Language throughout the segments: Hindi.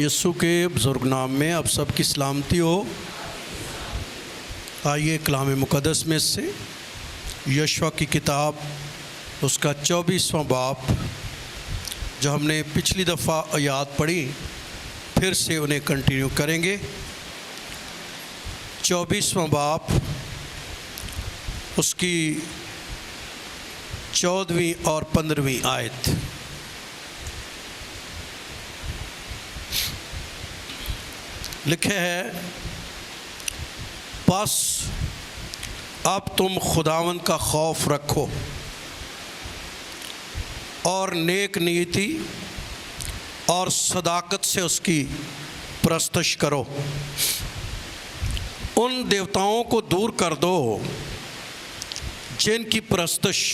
यीशु के बुज़ुर्ग नाम में आप सबकी सलामती हो। आइए कलाम मुक़द्दस में से यशवा की किताब उसका 24वां बाब, जो हमने पिछली दफ़ा आयत पढ़ी, फिर से उन्हें कंटिन्यू करेंगे। 24वां बाब उसकी 14वीं और 15वीं आयत। लिखे है, बस अब तुम खुदावन का खौफ रखो और नेक नीति और सदाकत से उसकी परस्तश करो। उन देवताओं को दूर कर दो जिनकी परस्तश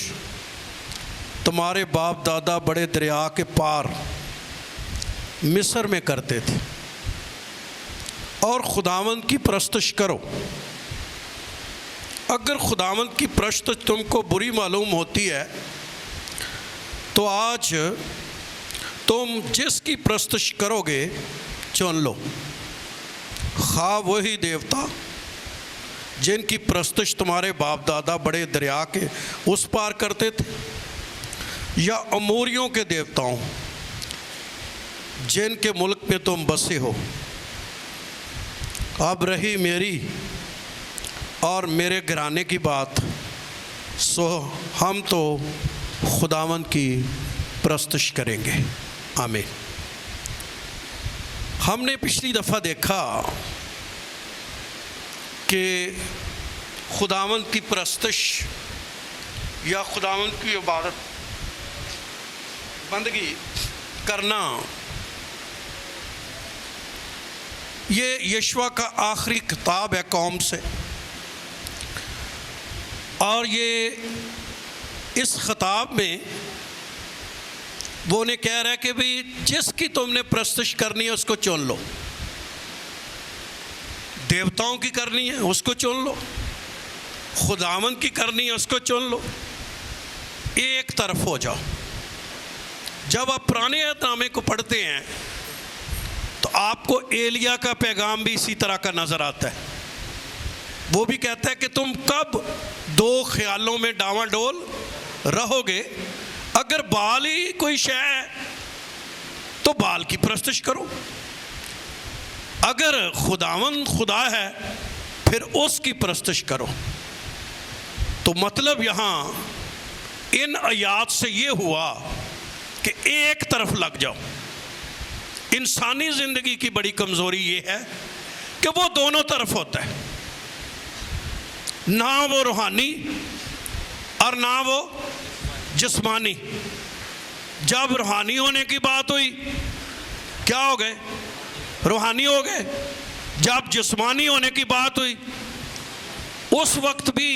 तुम्हारे बाप दादा बड़े दरिया के पार मिस्र में करते थे, और खुदावंद की परस्तश करो। अगर खुदावंद की परस्तश तुमको बुरी मालूम होती है तो आज तुम जिसकी परस्तश करोगे चुन लो, खा वही देवता जिनकी परस्तश तुम्हारे बाप दादा बड़े दरिया के उस पार करते थे, या अमोरियों के देवताओं जिनके मुल्क में तुम बसे हो। अब रही मेरी और मेरे घराने की बात, सो हम तो खुदावंद की परस्तश करेंगे। आमीन। हमने पिछली दफ़ा देखा कि खुदावंद की परस्तश या खुदावंद की इबादत बंदगी करना, ये यशवा का आखिरी खिताब है कौम से, और ये इस खिताब में वो उन्हें कह रहा है कि भाई जिसकी तुमने परस्तश करनी है उसको चुन लो। देवताओं की करनी है उसको चुन लो, खुदावंद की करनी है उसको चुन लो, एक तरफ हो जाओ। जब आप पुराने अहदनामे को पढ़ते हैं तो आपको एलिया का पैगाम भी इसी तरह का नज़र आता है। वो भी कहता है कि तुम कब दो ख्यालों में डावाडोल रहोगे। अगर बाल ही कोई शय है तो बाल की परस्तश करो, अगर खुदावंद खुदा है फिर उसकी परस्तश करो। तो मतलब यहाँ इन आयात से ये हुआ कि एक तरफ लग जाओ। इंसानी ज़िंदगी की बड़ी कमज़ोरी ये है कि वो दोनों तरफ होता है, ना वो रूहानी और ना वो जिस्मानी। जब रूहानी होने की बात हुई क्या हो गए? रूहानी हो गए। जब जिस्मानी होने की बात हुई उस वक्त भी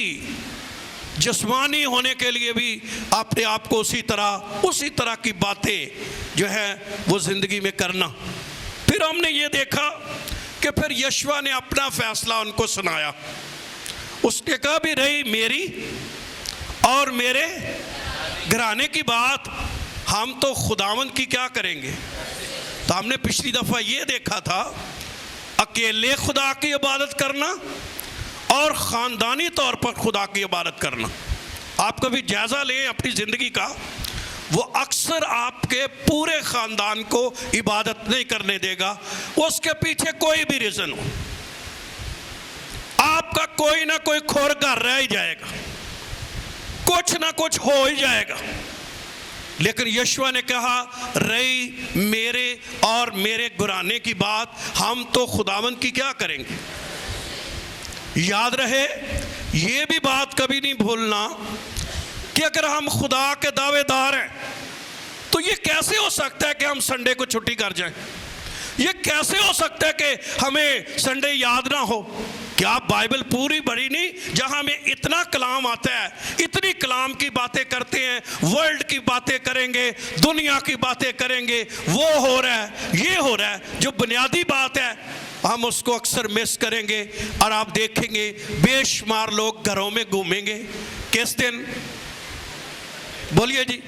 जिस्मानी होने के लिए भी अपने आप को उसी तरह की बातें जो है वो ज़िंदगी में करना। फिर हमने ये देखा कि फिर यशवा ने अपना फैसला उनको सुनाया। उसने कहा भी रही मेरी और मेरे घराने की बात, हम तो खुदावंद की क्या करेंगे। तो हमने पिछली दफ़ा ये देखा था अकेले खुदा की इबादत करना और ख़ानदानी तौर पर खुदा की इबादत करना। आप कभी जायज़ा लें अपनी ज़िंदगी का, वो अक्सर आपके पूरे ख़ानदान को इबादत नहीं करने देगा। उसके पीछे कोई भी रीज़न हो, आपका कोई ना कोई खोर घर रह ही जाएगा, कुछ ना कुछ हो ही जाएगा। लेकिन यशवा ने कहा रही मेरे और मेरे घराने की बात, हम तो खुदावंद की क्या करेंगे। याद रहे ये भी बात कभी नहीं भूलना कि अगर हम खुदा के दावेदार हैं तो ये कैसे हो सकता है कि हम संडे को छुट्टी कर जाएं। ये कैसे हो सकता है कि हमें संडे याद ना हो। क्या बाइबल पूरी बड़ी नहीं जहां में इतना कलाम आता है, इतनी कलाम की बातें करते हैं, वर्ल्ड की बातें करेंगे, दुनिया की बातें करेंगे, वो हो रहा है ये हो रहा है। जो बुनियादी बात है हम उसको अक्सर मिस करेंगे। और आप देखेंगे बेशुमार लोग घरों में घूमेंगे किस दिन, बोलिए जी,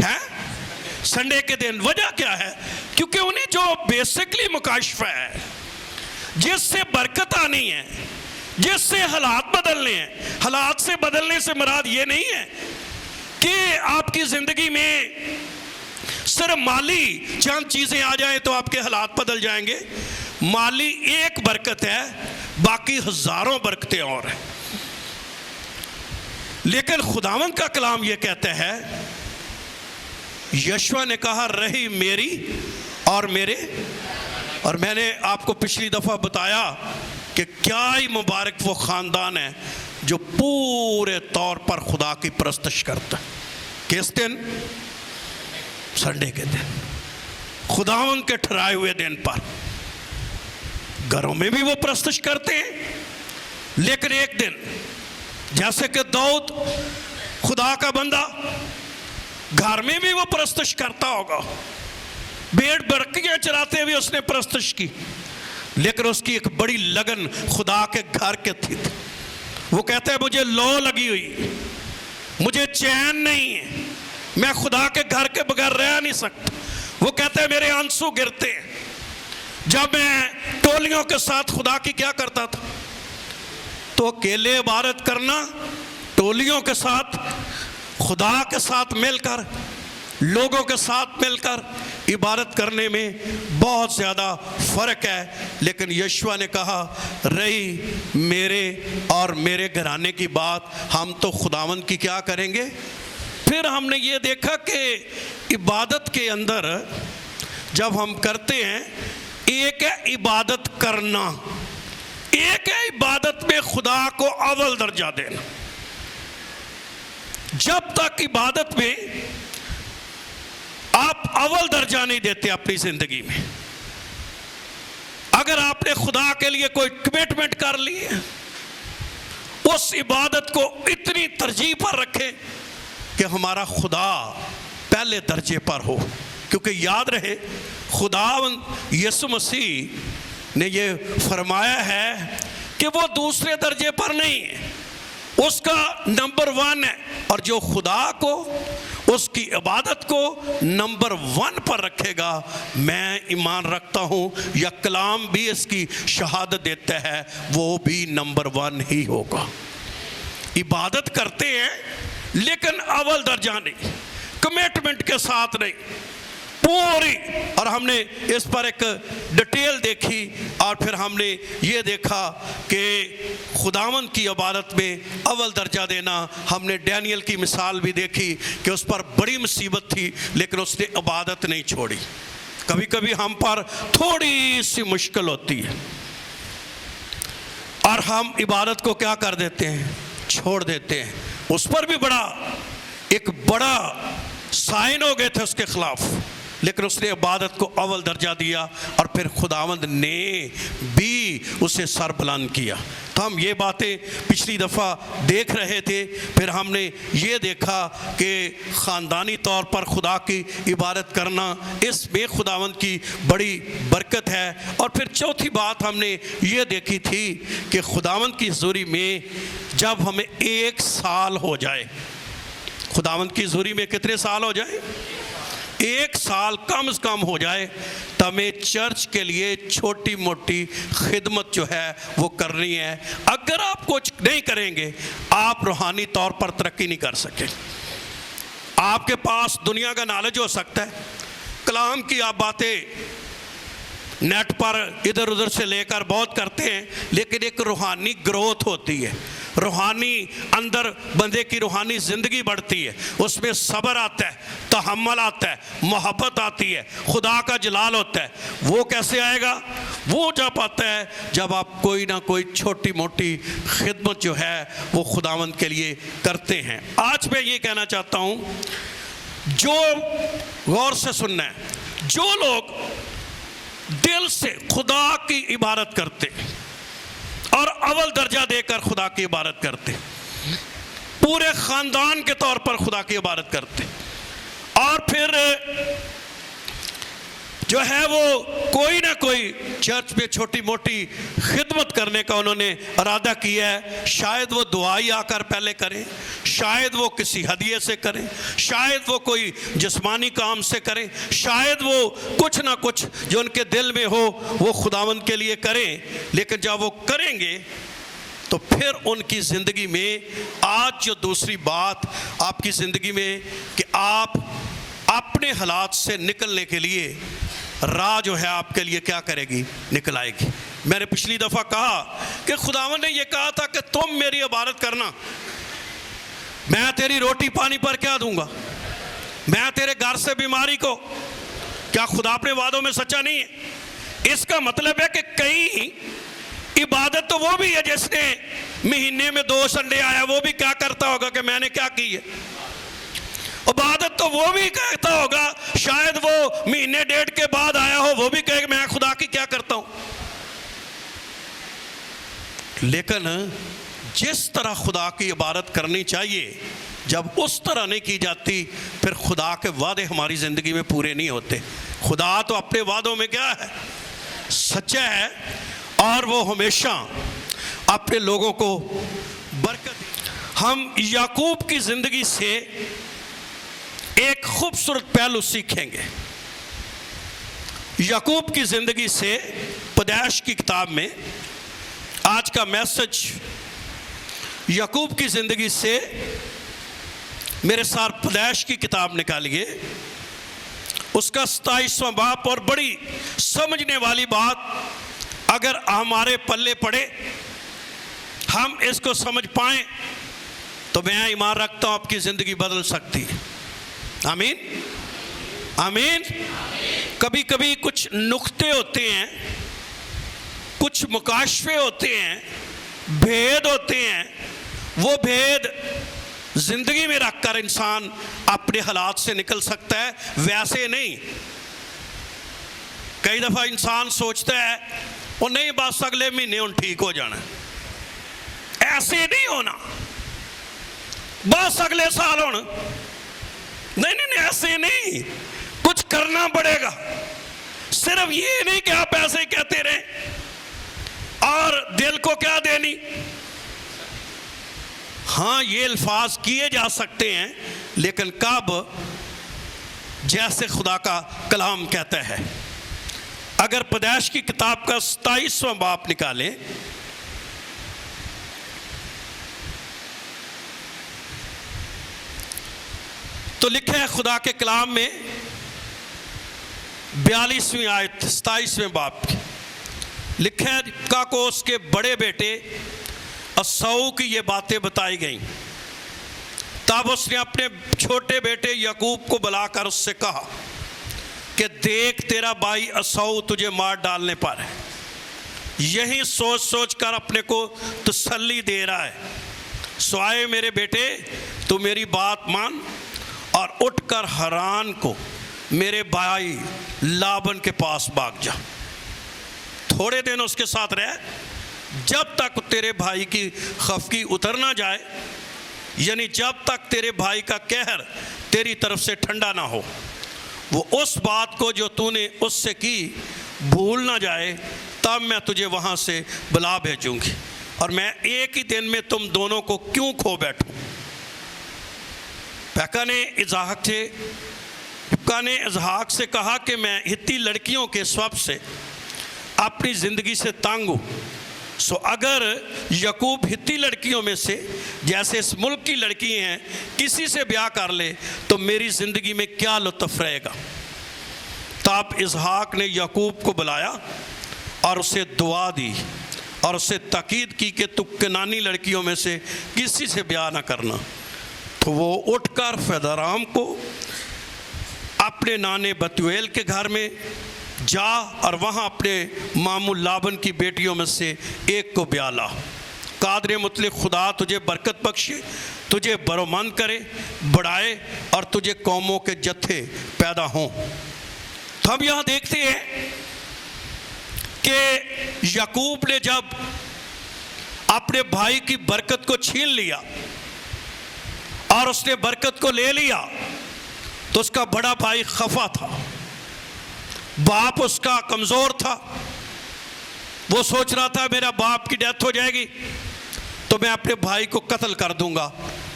हैं संडे के दिन। वजह क्या है? क्योंकि उन्हें जो बेसिकली मुकाशफा है, जिससे बरकत आनी है, जिससे हालात बदलने हैं। हालात से बदलने से मुराद ये नहीं है कि आपकी जिंदगी में सिर्फ माली चंद चीजें आ जाएं तो आपके हालात बदल जाएंगे। माली एक बरकत है, बाकी हजारों बरकतें और हैं। लेकिन खुदावंद का कलाम यह कहता है, यशवा ने कहा रही मेरी और मेरे। और मैंने आपको पिछली दफा बताया कि क्या ही मुबारक वो खानदान है जो पूरे तौर पर खुदा की परस्तिश करता है। किस दिन? संडे के दिन, खुदावंद के ठहराए हुए दिन पर। घरों में भी वो परस्तिश करते हैं, लेकिन एक दिन, जैसे कि दाऊद खुदा का बंदा, घर में भी वो परस्तिश करता होगा। भेड़ बकरियां चराते हुए उसने परस्तिश की, लेकिन उसकी एक बड़ी लगन खुदा के घर के थी। वो कहता है मुझे लौ लगी हुई, मुझे चैन नहीं है, मैं खुदा के घर के बगैर रह नहीं सकता। वो कहता है मेरे आंसू गिरते हैं। जब मैं टोलियों के साथ खुदा की क्या करता था, तो अकेले इबादत करना, टोलियों के साथ, खुदा के साथ मिलकर, लोगों के साथ मिलकर इबादत करने में बहुत ज़्यादा फ़र्क है। लेकिन यशवा ने कहा रही मेरे और मेरे घराने की बात, हम तो खुदावंद की क्या करेंगे। फिर हमने ये देखा कि इबादत के अंदर जब हम करते हैं, एक है इबादत करना, एक है इबादत में खुदा को अव्वल दर्जा देना। जब तक इबादत में आप अव्वल दर्जा नहीं देते अपनी जिंदगी में, अगर आपने खुदा के लिए कोई कमिटमेंट कर ली है, उस इबादत को इतनी तरजीह पर रखें कि हमारा खुदा पहले दर्जे पर हो। क्योंकि याद रहे, खुदावंद यीशु मसीह ने ये फरमाया है कि वो दूसरे दर्जे पर नहीं है, उसका नंबर 1 है। और जो खुदा को, उसकी इबादत को नंबर 1 पर रखेगा, मैं ईमान रखता हूँ, या कलाम भी इसकी शहादत देता है, वो भी नंबर 1 ही होगा। इबादत करते हैं लेकिन अव्वल दर्जा नहीं, कमिटमेंट के साथ नहीं, पूरी। और हमने इस पर एक डिटेल देखी, और फिर हमने ये देखा कि खुदावंद की इबादत में अव्वल दर्जा देना। हमने डैनियल की मिसाल भी देखी कि उस पर बड़ी मुसीबत थी, लेकिन उसने इबादत नहीं छोड़ी। कभी कभी हम पर थोड़ी सी मुश्किल होती है और हम इबादत को क्या कर देते हैं, छोड़ देते हैं। उस पर भी एक बड़ा साइन हो गए थे उसके खिलाफ, लेकिन उसने इबादत को अव्वल दर्जा दिया, और फिर खुदावंद ने भी उसे सर बुलंद किया। तो हम ये बातें पिछली दफ़ा देख रहे थे। फिर हमने ये देखा कि ख़ानदानी तौर पर खुदा की इबादत करना, इसमें खुदावंद की बड़ी बरकत है। और फिर चौथी बात हमने ये देखी थी कि खुदावंद की हुज़ूरी में जब हमें 1 साल हो जाए, खुदावंद की हुज़ूरी में कितने साल हो जाए, 1 साल कम से कम हो जाए, तो हमें चर्च के लिए छोटी मोटी खिदमत जो है वो करनी है। अगर आप कुछ नहीं करेंगे, आप रूहानी तौर पर तरक्की नहीं कर सके। आपके पास दुनिया का नॉलेज हो सकता है, कलाम की आप बातें नेट पर इधर उधर से लेकर बहुत करते हैं, लेकिन एक रूहानी ग्रोथ होती है, रूहानी अंदर बंदे की रूहानी ज़िंदगी बढ़ती है, उसमें सब्र आता है, तहम्मुल आता है, मोहब्बत आती है, खुदा का जलाल होता है। वो कैसे आएगा? वो जब आता है जब आप कोई ना कोई छोटी मोटी खिदमत जो है वो खुदावंद के लिए करते हैं। आज मैं ये कहना चाहता हूँ, जो गौर से सुनना है, जो लोग दिल से खुदा की इबादत करते और अव्वल दर्जा देकर खुदा की इबादत करते, पूरे ख़ानदान के तौर पर खुदा की इबादत करते, और फिर जो है वो कोई ना कोई चर्च में छोटी मोटी खिदमत करने का उन्होंने इरादा किया है। शायद वो दुआई आकर पहले करें, शायद वो किसी हदिये से करें, शायद वो कोई जिस्मानी काम से करें, शायद वो कुछ ना कुछ जो उनके दिल में हो वो खुदावंद के लिए करें। लेकिन जब वो करेंगे तो फिर उनकी ज़िंदगी में आज जो दूसरी बात आपकी ज़िंदगी में कि आप अपने हालात से निकलने के लिए राह जो है आपके लिए क्या करेगी, निकल आएगी। मैंने पिछली दफ़ा कहा कि खुदावंद ने यह कहा था कि तुम मेरी इबादत करना, मैं तेरी रोटी पानी पर क्या दूंगा, मैं तेरे घर से बीमारी को। क्या खुदा अपने वादों में सच्चा नहीं है? इसका मतलब है कि कई इबादत तो वो भी है जिसने महीने में 2 संडे आया, वो भी क्या करता होगा कि मैंने क्या की है। इबादत तो वो भी कहता होगा, शायद वो महीने 1.5 के बाद आया हो, वो भी कहे मैं खुदा की क्या करता हूं। लेकिन जिस तरह खुदा की इबादत करनी चाहिए, जब उस तरह नहीं की जाती फिर खुदा के वादे हमारी ज़िंदगी में पूरे नहीं होते। खुदा तो अपने वादों में क्या है, सच्चा है, और वो हमेशा अपने लोगों को बरकत। हम याकूब की ज़िंदगी से एक खूबसूरत पहलू सीखेंगे। याकूब की ज़िंदगी से पैदाइश की किताब में आज का मैसेज याकूब की ज़िंदगी से मेरे साथ पैदाइश की किताब निकालिए, उसका 27वां बाब। और बड़ी समझने वाली बात अगर हमारे पल्ले पड़े, हम इसको समझ पाएं, तो मैं ईमान रखता हूं आपकी ज़िंदगी बदल सकती है। आमीन, आमीन। कभी कभी कुछ नुक्ते होते हैं, कुछ मुकाशफे होते हैं, भेद होते हैं, वो भेद जिंदगी में रखकर इंसान अपने हालात से निकल सकता है, वैसे नहीं। कई दफ़ा इंसान सोचता है वो नहीं, बस अगले महीने उन ठीक हो जाना, ऐसे नहीं होना, बस अगले साल होना, नहीं नहीं नहीं, ऐसे नहीं, कुछ करना पड़ेगा। सिर्फ ये नहीं कि आप ऐसे कहते रहे और दिल को क्या देनी। हाँ, ये अल्फाज किए जा सकते हैं, लेकिन कब, जैसे खुदा का कलाम कहता है। अगर पैदाइश की किताब का 27वां बाब निकालें, तो लिखा है खुदा के कलाम में 42वीं आयत 27वें बाब की, लिखा है का को उसके बड़े बेटे असौ की ये बातें बताई गईं। तब उसने अपने छोटे बेटे याकूब को बुलाकर उससे कहा कि देख, तेरा भाई असौ तुझे मार डालने पर है। यही सोच सोच कर अपने को तसल्ली दे रहा है। स्वाए मेरे बेटे, तू मेरी बात मान और उठकर हरान को मेरे भाई लाबन के पास भाग जा। थोड़े दिन उसके साथ रह, जब तक तेरे भाई की खफकी उतर ना जाए, यानी जब तक तेरे भाई का कहर तेरी तरफ से ठंडा ना हो, वो उस बात को जो तूने उससे की भूल ना जाए, तब मैं तुझे वहाँ से बुला भेजूंगी। और मैं एक ही दिन में तुम दोनों को क्यों खो बैठूं। पैका ने इजहाक से कहा कि मैं हित्ती लड़कियों के स्वभाव से अपनी ज़िंदगी से तंग हूँ। सो अगर याकूब हित्ती लड़कियों में से, जैसे इस मुल्क की लड़की हैं, किसी से ब्याह कर ले तो मेरी ज़िंदगी में क्या लुत्फ़ रहेगा। तब इजहाक ने याकूब को बुलाया और उसे दुआ दी और उसे ताकीद की कि तू कनानी लड़कियों में से किसी से ब्याह ना करना। तो वो उठकर फदराम को अपने नाने बतुएल के घर में जा और वहाँ अपने मामू लाबन की बेटियों में से एक को ब्याह ला। कादर मुतलिक खुदा तुझे बरकत बख्शे, तुझे बरोमंद करे, बढ़ाए और तुझे कौमों के जत्थे पैदा हों। तो हम यहाँ देखते हैं कि याकूब ने जब अपने भाई की बरकत को छीन लिया और उसने बरकत को ले लिया, तो उसका बड़ा भाई खफा था। बाप उसका कमज़ोर था, वो सोच रहा था मेरा बाप की डेथ हो जाएगी तो मैं अपने भाई को कत्ल कर दूंगा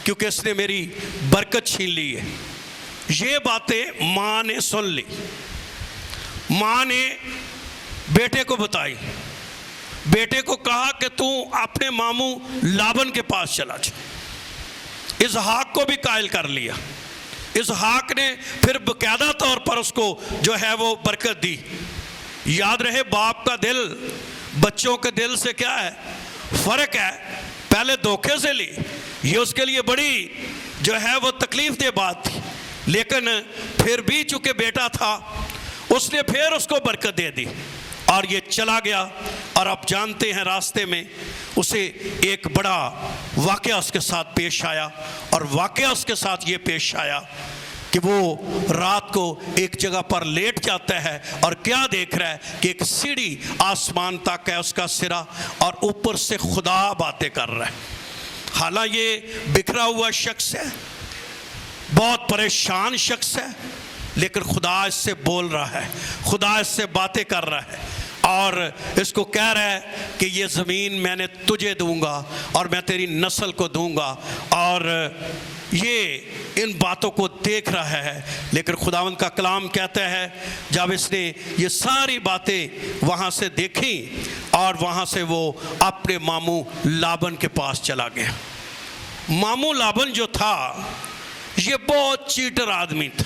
क्योंकि इसने मेरी बरकत छीन ली है। ये बातें माँ ने सुन ली। माँ ने बेटे को बताई, बेटे को कहा कि तू अपने मामू लाबन के पास चला जा। इसहाक को भी कायल कर लिया। इसहाक ने फिर बाकायदा तौर पर उसको जो है वो बरकत दी। याद रहे, बाप का दिल बच्चों के दिल से क्या है, फ़र्क है। पहले धोखे से ली, ये उसके लिए बड़ी जो है वो तकलीफ दे बात थी, लेकिन फिर भी चूंकि बेटा था उसने फिर उसको बरकत दे दी और ये चला गया। और आप जानते हैं रास्ते में उसे एक बड़ा वाक़या उसके साथ पेश आया, और वाक़या उसके साथ ये पेश आया कि वो रात को एक जगह पर लेट जाता है और क्या देख रहा है कि एक सीढ़ी आसमान तक है उसका सिरा, और ऊपर से खुदा बातें कर रहा है। हालांकि ये बिखरा हुआ शख्स है, बहुत परेशान शख्स है, लेकिन खुदा इससे बोल रहा है, खुदा इससे बातें कर रहा है और इसको कह रहा है कि ये ज़मीन मैंने तुझे दूंगा और मैं तेरी नस्ल को दूंगा। और ये इन बातों को देख रहा है, लेकिन खुदावंद का कलाम कहता है जब इसने ये सारी बातें वहाँ से देखी और वहाँ से वो अपने मामू लाबन के पास चला गया। मामू लाबन जो था ये बहुत चीटर आदमी था,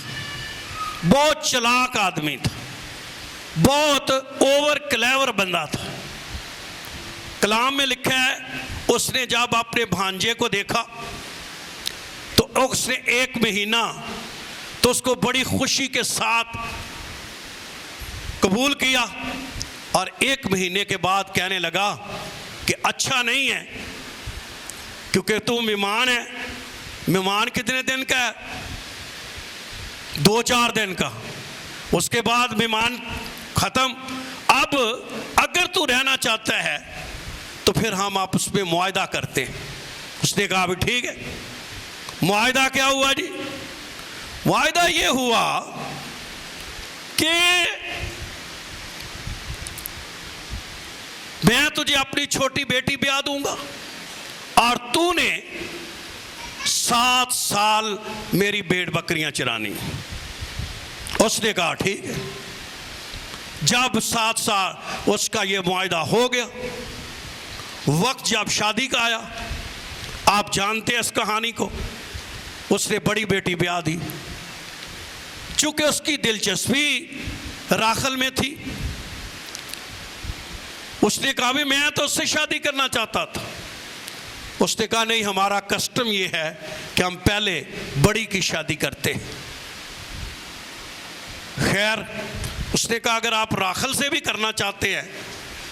बहुत चालाक आदमी था, बहुत ओवर क्लेवर बंदा था। कलाम में लिखा है उसने जब अपने भांजे को देखा तो उसने 1 महीना तो उसको बड़ी खुशी के साथ कबूल किया, और 1 महीने के बाद कहने लगा कि अच्छा नहीं है क्योंकि तू मेहमान है। मेहमान कितने दिन का है? 2-4 दिन का, उसके बाद मेहमान ख़त्म। अब अगर तू रहना चाहता है तो फिर हम आपस में मुआहदा करते हैं। उसने कहा भी ठीक है। मुआहदा क्या हुआ जी? मुआहदा ये हुआ कि मैं तुझे अपनी छोटी बेटी ब्याह दूंगा और तूने 7 साल मेरी भेड़ बकरियां चरानी। उसने कहा ठीक है। जब 7 साल उसका ये मुआहदा हो गया, वक्त जब शादी का आया, आप जानते हैं इस कहानी को, उसने बड़ी बेटी ब्याह दी। चूंकि उसकी दिलचस्पी राखल में थी, उसने कहा भी मैं तो उससे शादी करना चाहता था। उसने कहा नहीं, हमारा कस्टम ये है कि हम पहले बड़ी की शादी करते हैं। खैर, उसने कहा अगर आप राखल से भी करना चाहते हैं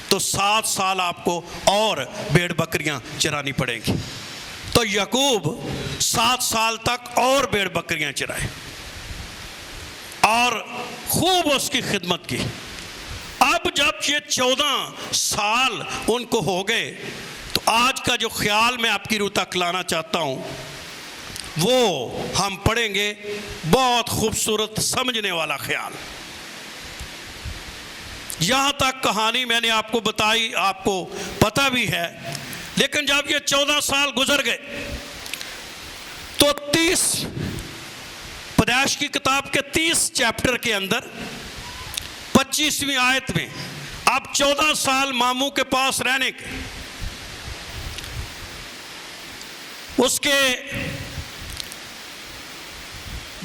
तो 7 साल आपको और भेड़ बकरियां चरानी पड़ेंगी। तो याकूब 7 साल तक और भेड़ बकरियां चराए और खूब उसकी खिदमत की। अब जब ये 14 साल उनको हो गए तो आज का जो ख्याल मैं आपकी रूह तक लाना चाहता हूँ वो हम पढ़ेंगे, बहुत खूबसूरत समझने वाला ख्याल। यहाँ तक कहानी मैंने आपको बताई, आपको पता भी है, लेकिन जब ये 14 साल गुजर गए तो 30 पैदाइश की किताब के 30 चैप्टर के अंदर 25वीं आयत में अब 14 साल मामू के पास रहने के, उसके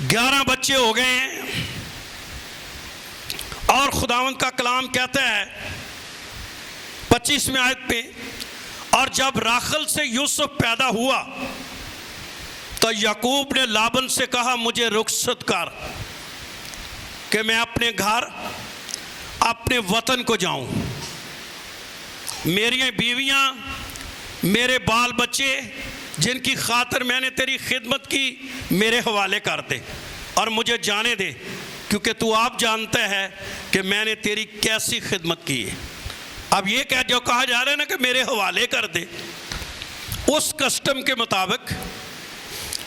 11 बच्चे हो गए हैं। और खुदावंद का कलाम कहता है 25वें आयत में, और जब राखल से यूसुफ पैदा हुआ तो याकूब ने लाबन से कहा मुझे रुखसत कर कि मैं अपने घर अपने वतन को जाऊं। मेरी बीवियां, मेरे बाल बच्चे जिनकी खातिर मैंने तेरी खिदमत की, मेरे हवाले कर दे और मुझे जाने दे, क्योंकि तू आप जानता है कि मैंने तेरी कैसी खिदमत की है। अब ये कह जो कहा जा रहा है ना कि मेरे हवाले कर दे, उस कस्टम के मुताबिक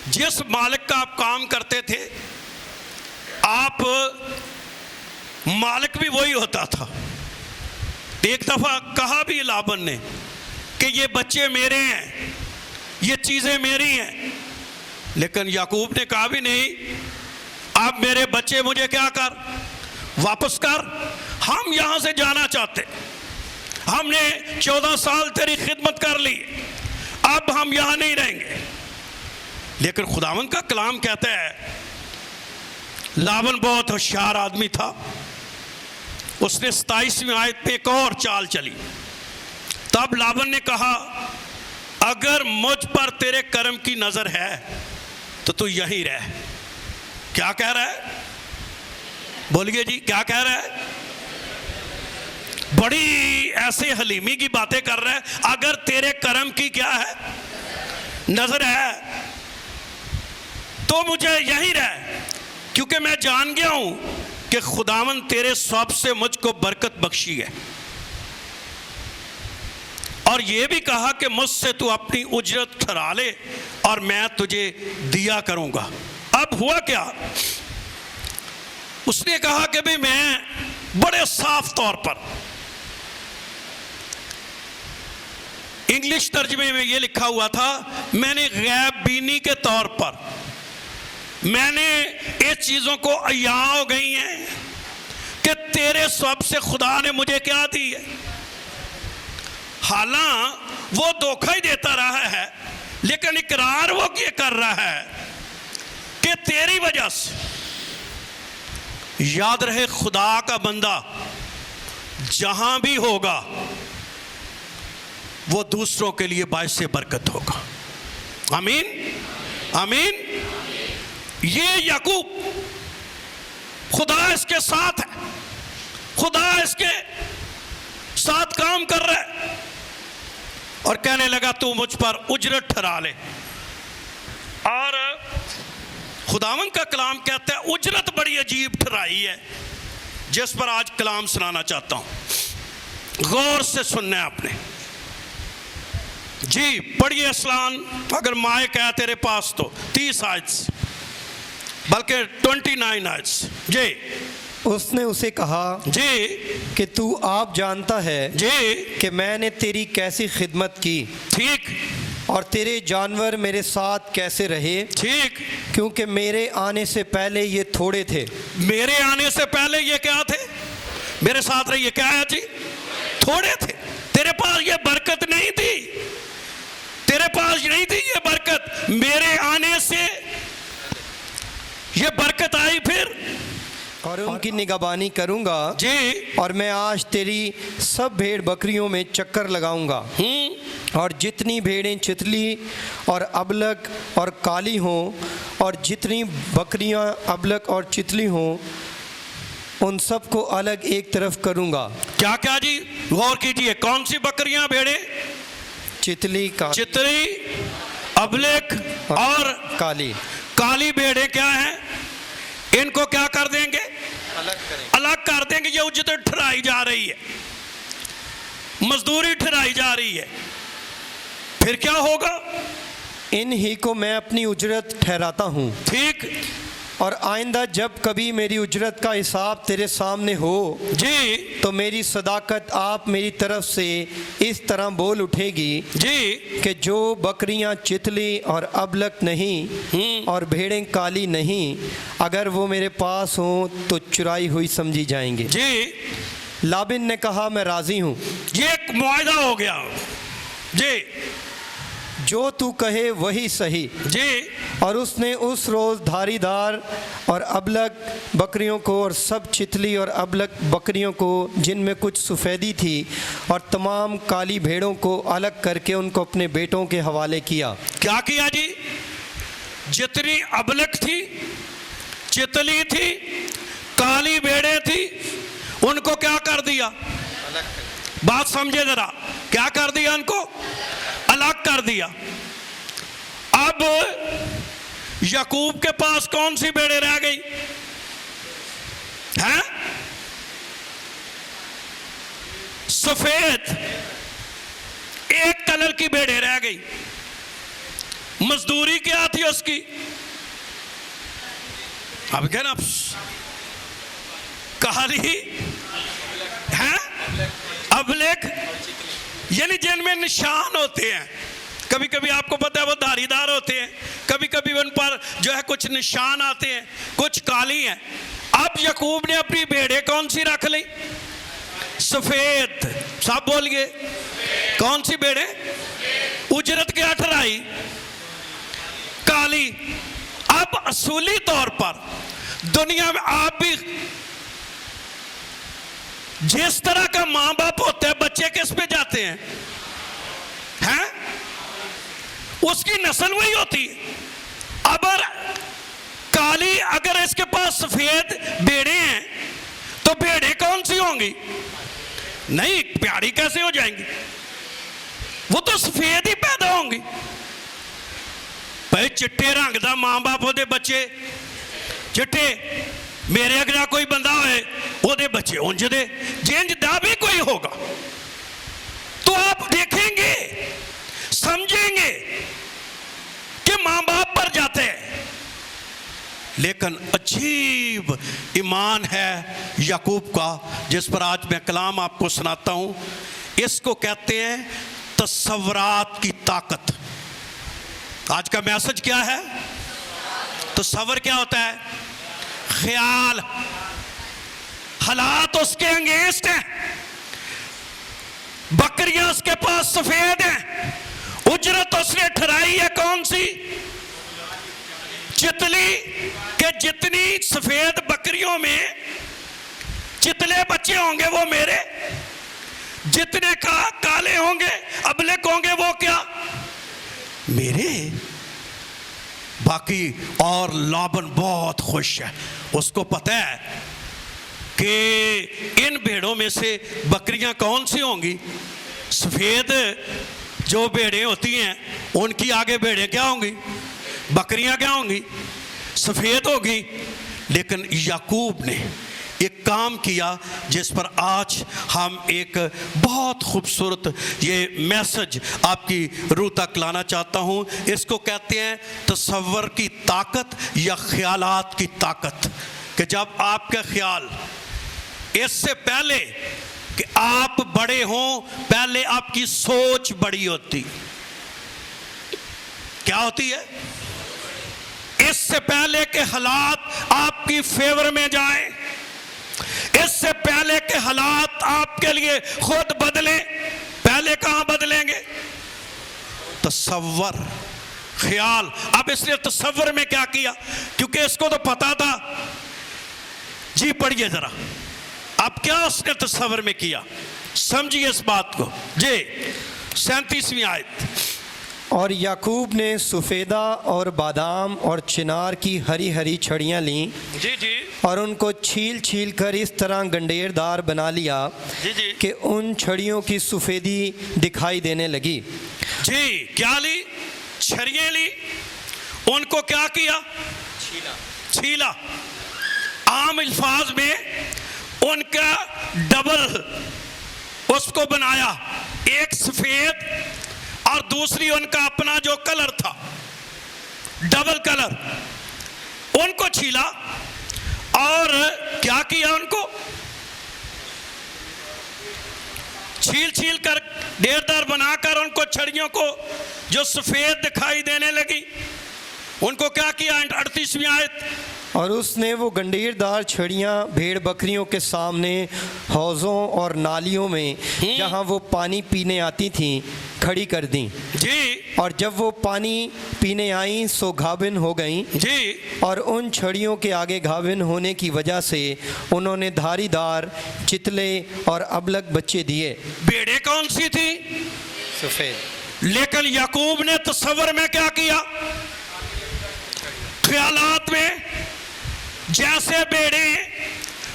जिस मालिक का आप काम करते थे, आप मालिक भी वही होता था। एक दफा कहा भी लाबन ने कि ये बच्चे मेरे हैं, ये चीजें मेरी हैं, लेकिन याकूब ने कहा भी नहीं, अब मेरे बच्चे मुझे क्या कर, वापस कर, हम यहां से जाना चाहते, हमने 14 साल तेरी खिदमत कर ली, अब हम यहां नहीं रहेंगे। लेकिन खुदावंद का कलाम कहता है, लाबन बहुत होशियार आदमी था, उसने 27वीं आयत पे एक और चाल चली। तब लाबन ने कहा, अगर मुझ पर तेरे कर्म की नजर है तो तू यहीं रह। क्या कह रहा है, बोलिए जी, क्या कह रहा है? बड़ी ऐसे हलीमी की बातें कर रहा है, अगर तेरे कर्म की क्या है, नजर है, तो मुझे यहीं रह, क्योंकि मैं जान गया हूं कि खुदावन तेरे सौंप से मुझको बरकत बख्शी है, और यह भी कहा कि मुझसे तू अपनी उजरत ठहरा ले और मैं तुझे दिया करूंगा। अब हुआ क्या, उसने कहा कि भाई मैं बड़े साफ तौर पर, इंग्लिश तर्जमे में यह लिखा हुआ था, मैंने गैब बीनी के तौर पर मैंने ये चीजों को अया हो गई हैं कि तेरे सब से खुदा ने मुझे क्या दी है। हालांकि वो धोखा ही देता रहा है, लेकिन इकरार वो ये कर रहा है कि तेरी वजह से, याद रहे खुदा का बंदा जहां भी होगा वो दूसरों के लिए बाइस बरकत होगा। आमीन आमीन। ये याकूब, खुदा इसके साथ है, खुदा इसके साथ काम कर रहा है, और कहने लगा तू मुझ पर उजरत ठहरा ले। और खुदावन का कलाम कहता है, उजरत बड़ी अजीब ठहराई है, जिस पर आज कलाम सुनाना चाहता हूं, गौर से सुनना है आपने जी। पढ़िए असलान, अगर माइक है तेरे पास तो 30 आयत, बल्कि 29 आयत जी। उसने उसे कहा जी कि तू आप जानता है जी कि मैंने तेरी कैसी खिदमत की, ठीक, और तेरे जानवर मेरे साथ कैसे रहे, ठीक, क्योंकि मेरे आने से पहले ये थोड़े थे। मेरे आने से पहले ये क्या थे, मेरे साथ रहिए, क्या है जी, थोड़े थे। तेरे पास ये बरकत नहीं थी, तेरे पास नहीं थी ये बरकत, मेरे आने से ये बरकत आई। फिर और उनकी निगहबानी करूंगा जी, और मैं आज तेरी सब भेड़ बकरियों में चक्कर लगाऊंगा, और जितनी भेड़ें चितली और अबलक और काली हों, और जितनी बकरियां अबलक और चितली हों, उन सब को अलग एक तरफ करूंगा। क्या क्या जी, गौर कीजिए, कौन सी बकरियां, भेड़ें, चितली का चितली, अबलक और काली। काली भेड़ें क्या हैं, इनको क्या कर देंगे, अलग कर देंगे। ये उजरत ठहराई जा रही है, मजदूरी ठहराई जा रही है। फिर क्या होगा, इन ही को मैं अपनी उजरत ठहराता हूँ, ठीक, और आइंदा जब कभी मेरी उजरत का हिसाब तेरे सामने हो जी तो मेरी सदाकत आप मेरी तरफ से इस तरह बोल उठेगी जी कि जो बकरियां चितली और अबलक नहीं और भेड़ें काली नहीं, अगर वो मेरे पास हों तो चुराई हुई समझी जाएंगे जी। लाबिन ने कहा, मैं राजी हूँ। ये एक मुआहदा हो गया जी, जो तू कहे वही सही जी। और उसने उस रोज़ धारीदार और अबलक बकरियों को और सब चितली और अबलक बकरियों को जिनमें कुछ सफ़ेदी थी और तमाम काली भेड़ों को अलग करके उनको अपने बेटों के हवाले किया। क्या किया जी, जितनी अबलक थी, चितली थी, काली भेड़ें थी, उनको क्या कर दिया, बात समझे जरा, क्या कर दिया, उनको अलग कर दिया। अब याकूब के पास कौन सी भेड़ें रह गई हैं, सफेद एक कलर की भेड़ें रह गई। मजदूरी क्या थी उसकी, अब क्या ना, काली है, अबलेख, यानी जिनमें निशान होते हैं। कभी कभी आपको पता है वो धारीदार होते हैं, कभी कभी उन पर जो है कुछ निशान आते हैं, कुछ काली हैं। अब याकूब ने अपनी भेड़ें कौन सी रख ली? सफेद। सब बोलिए, कौन सी भेड़ें? उजरत क्या ठहराई? काली। अब असूली तौर पर दुनिया में आप भी जिस तरह का मां बाप होता है, बच्चे किस पे जाते हैं? हैं? उसकी नस्ल वही होती है। अगर काली, अगर इसके पास सफेद भेड़े हैं तो भेड़े कौन सी होंगी? नहीं, प्यारी कैसे हो जाएंगी? वो तो सफेद ही पैदा होंगी। भाई चिट्टे रंग दा मां बाप होते बच्चे चिट्टे, मेरे अगला कोई बंदा होए ओदे बच्चे उंज दे, जिंज दा भी कोई होगा तो आप देखेंगे, समझेंगे कि मां बाप पर जाते हैं। लेकिन अजीब ईमान है याकूब का, जिस पर आज मैं कलाम आपको सुनाता हूं। इसको कहते हैं तसव्वुरात की ताकत। आज का मैसेज क्या है? तसव्वुर क्या होता है? ख्याल। हालात उसके अंगेस्ट हैं, बकरियां उसके पास सफेद हैं, उजरत उसने ठहराई है कौन सी? चितली। के जितनी सफेद बकरियों में चितले बच्चे होंगे वो मेरे, जितने का काले होंगे अबलेक होंगे वो क्या? मेरे। बाकी और लाबन बहुत खुश है, उसको पता है कि इन भेड़ों में से बकरियां कौन सी होंगी? सफेद जो भेड़ें होती हैं उनकी आगे भेड़ें क्या होंगी? बकरियां क्या होंगी? सफेद होगी। लेकिन याकूब ने एक काम किया जिस पर आज हम एक बहुत खूबसूरत ये मैसेज आपकी रूह तक लाना चाहता हूँ। इसको कहते हैं तसव्वुर की ताकत या ख्यालात की ताकत। कि जब आपका ख्याल, इससे पहले कि आप बड़े हों, पहले आपकी सोच बड़ी होती। क्या होती है? इससे पहले के हालात आपकी फेवर में जाएं, इससे पहले के हालात आपके लिए खुद बदले, पहले कहां बदलेंगे? तसव्वुर, ख्याल। अब इसने तसव्वुर में क्या किया? क्योंकि इसको तो पता था। जी पढ़िए जरा, अब क्या उसने तसव्वुर में किया, समझिए इस बात को। जी 37वीं आयत। और याकूब ने सफ़ेदा और बादाम और चिनार की हरी हरी छड़ियाँ लीं जी जी, और उनको छील छील कर इस तरह गंडेरदार बना लिया जी जी, कि उन छड़ियों की सफ़ेदी दिखाई देने लगी। जी क्या ली? छड़ियाँ ली, उनको क्या किया? छीला। आम अल्फाज में उनका डबल उसको बनाया, एक सफेद और दूसरी उनका अपना जो कलर था, डबल कलर, उनको छीला और क्या किया? उनको छील छील कर ढेरदार बनाकर उनको छड़ियों को जो सफेद दिखाई देने लगी, उनको क्या किया? 38वीं आयत। और उसने वो गंडीरदार छड़ियाँ भेड़ बकरियों के सामने हौज़ों और नालियों में जहाँ वो पानी पीने आती थीं खड़ी कर दी जी। और जब वो पानी पीने आईं सो घाविन हो गईं जी। और उन छड़ियों के आगे घाविन होने की वजह से उन्होंने धारीदार चितले और अबलग बच्चे दिए। भेड़ें कौन सी थी? सफ़ेद। लेकिन याकूब ने तसव्वुर में क्या किया? ख्यालात में जैसे भेड़ें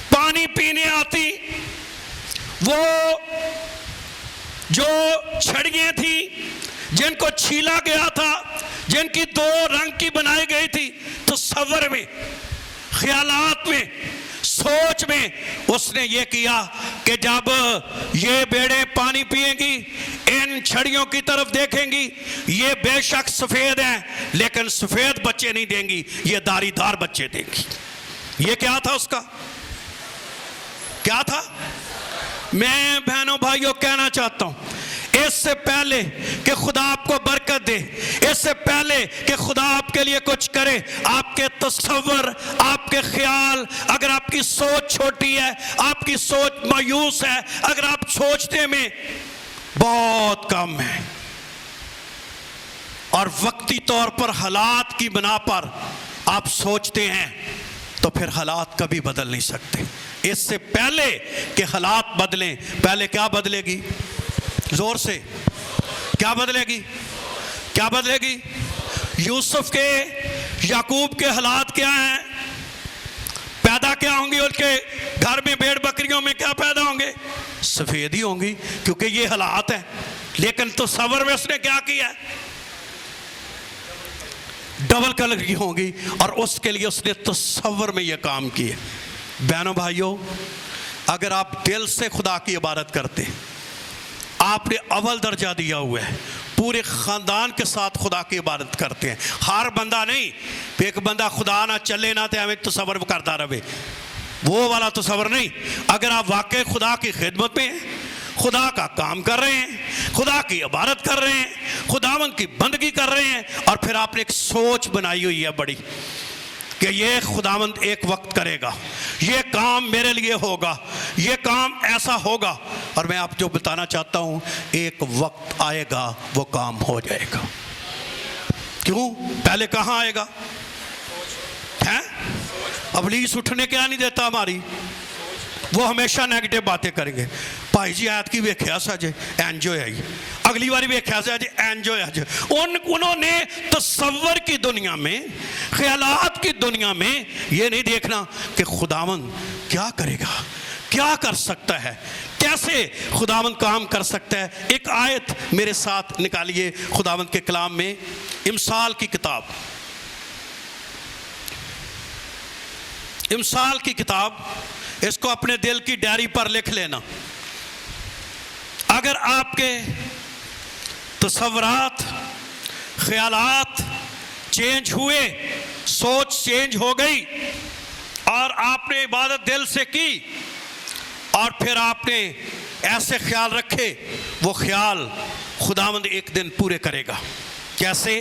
पानी पीने आती, वो जो छड़ियाँ थी जिनको छीला गया था, जिनकी दो रंग की बनाई गई थी, तसव्वुर में, ख्यालात में, सोच में उसने ये किया कि जब ये भेड़ें पानी पिएंगी, इन छड़ियों की तरफ देखेंगी, ये बेशक सफेद हैं लेकिन सफेद बच्चे नहीं देंगी, ये धारीदार बच्चे देंगी। ये क्या था उसका? क्या था? मैं बहनों भाइयों कहना चाहता हूं, इससे पहले कि खुदा आपको बरकत दे, इससे पहले कि खुदा आपके लिए कुछ करे, आपके तस्वर, आपके ख्याल, अगर आपकी सोच छोटी है, आपकी सोच मायूस है, अगर आप सोचने में बहुत कम है और वक्ती तौर पर हालात की बिना पर आप सोचते हैं, तो फिर हालात कभी बदल नहीं सकते। इससे पहले कि हालात बदलें, पहले क्या बदलेगी? जोर से, क्या बदलेगी? क्या बदलेगी? यूसुफ के, याकूब के हालात क्या हैं? पैदा क्या होंगी? उनके घर में भेड़ बकरियों में क्या पैदा होंगे? सफेद ही होंगी, क्योंकि ये हालात हैं। लेकिन तो सबर में उसने क्या किया? डबल कलर की होंगी, और उसके लिए उसने तस्वर में यह काम किया। बहनों भाइयों, अगर आप दिल से खुदा की इबादत करते, आपने अव्वल दर्जा दिया हुआ है, पूरे ख़ानदान के साथ खुदा की इबादत करते हैं, हर बंदा नहीं, एक बंदा खुदा ना चले ना तो हमें तस्वर करता रहे, वो वाला तस्वर नहीं। अगर आप वाकई खुदा की खिदमत में हैं, खुदा का काम कर रहे हैं, खुदा की इबादत कर रहे हैं, खुदावंद की बंदगी कर रहे हैं, और फिर आपने एक सोच बनाई हुई है बड़ी कि ये खुदावंद एक वक्त करेगा, ये काम मेरे लिए होगा, ये काम ऐसा होगा, और मैं आप जो बताना चाहता हूं, एक वक्त आएगा वो काम हो जाएगा। क्यों? पहले कहां आएगा? हैं? इब्लीस उठने क्या नहीं देता हमारी, वो हमेशा नेगेटिव बातें करेंगे। भाई जी आयत की व्याख्या सजे एंजॉय आई, अगली बार व्याख्या से आज एंजॉय आज। उन्होंने तस्वर की दुनिया में, ख्यालात की दुनिया में ये नहीं देखना कि खुदावंद क्या करेगा, क्या कर सकता है, कैसे खुदावंद काम कर सकता है। एक आयत मेरे साथ निकालिए खुदावंद के कलाम में, इमसाल की किताब, इमसाल की किताब, इसको अपने दिल की डायरी पर लिख लेना। अगर आपके तस्वरात, ख्यालात चेंज हुए, सोच चेंज हो गई, और आपने इबादत दिल से की, और फिर आपने ऐसे ख्याल रखे, वो ख्याल खुदावंद एक दिन पूरे करेगा। कैसे?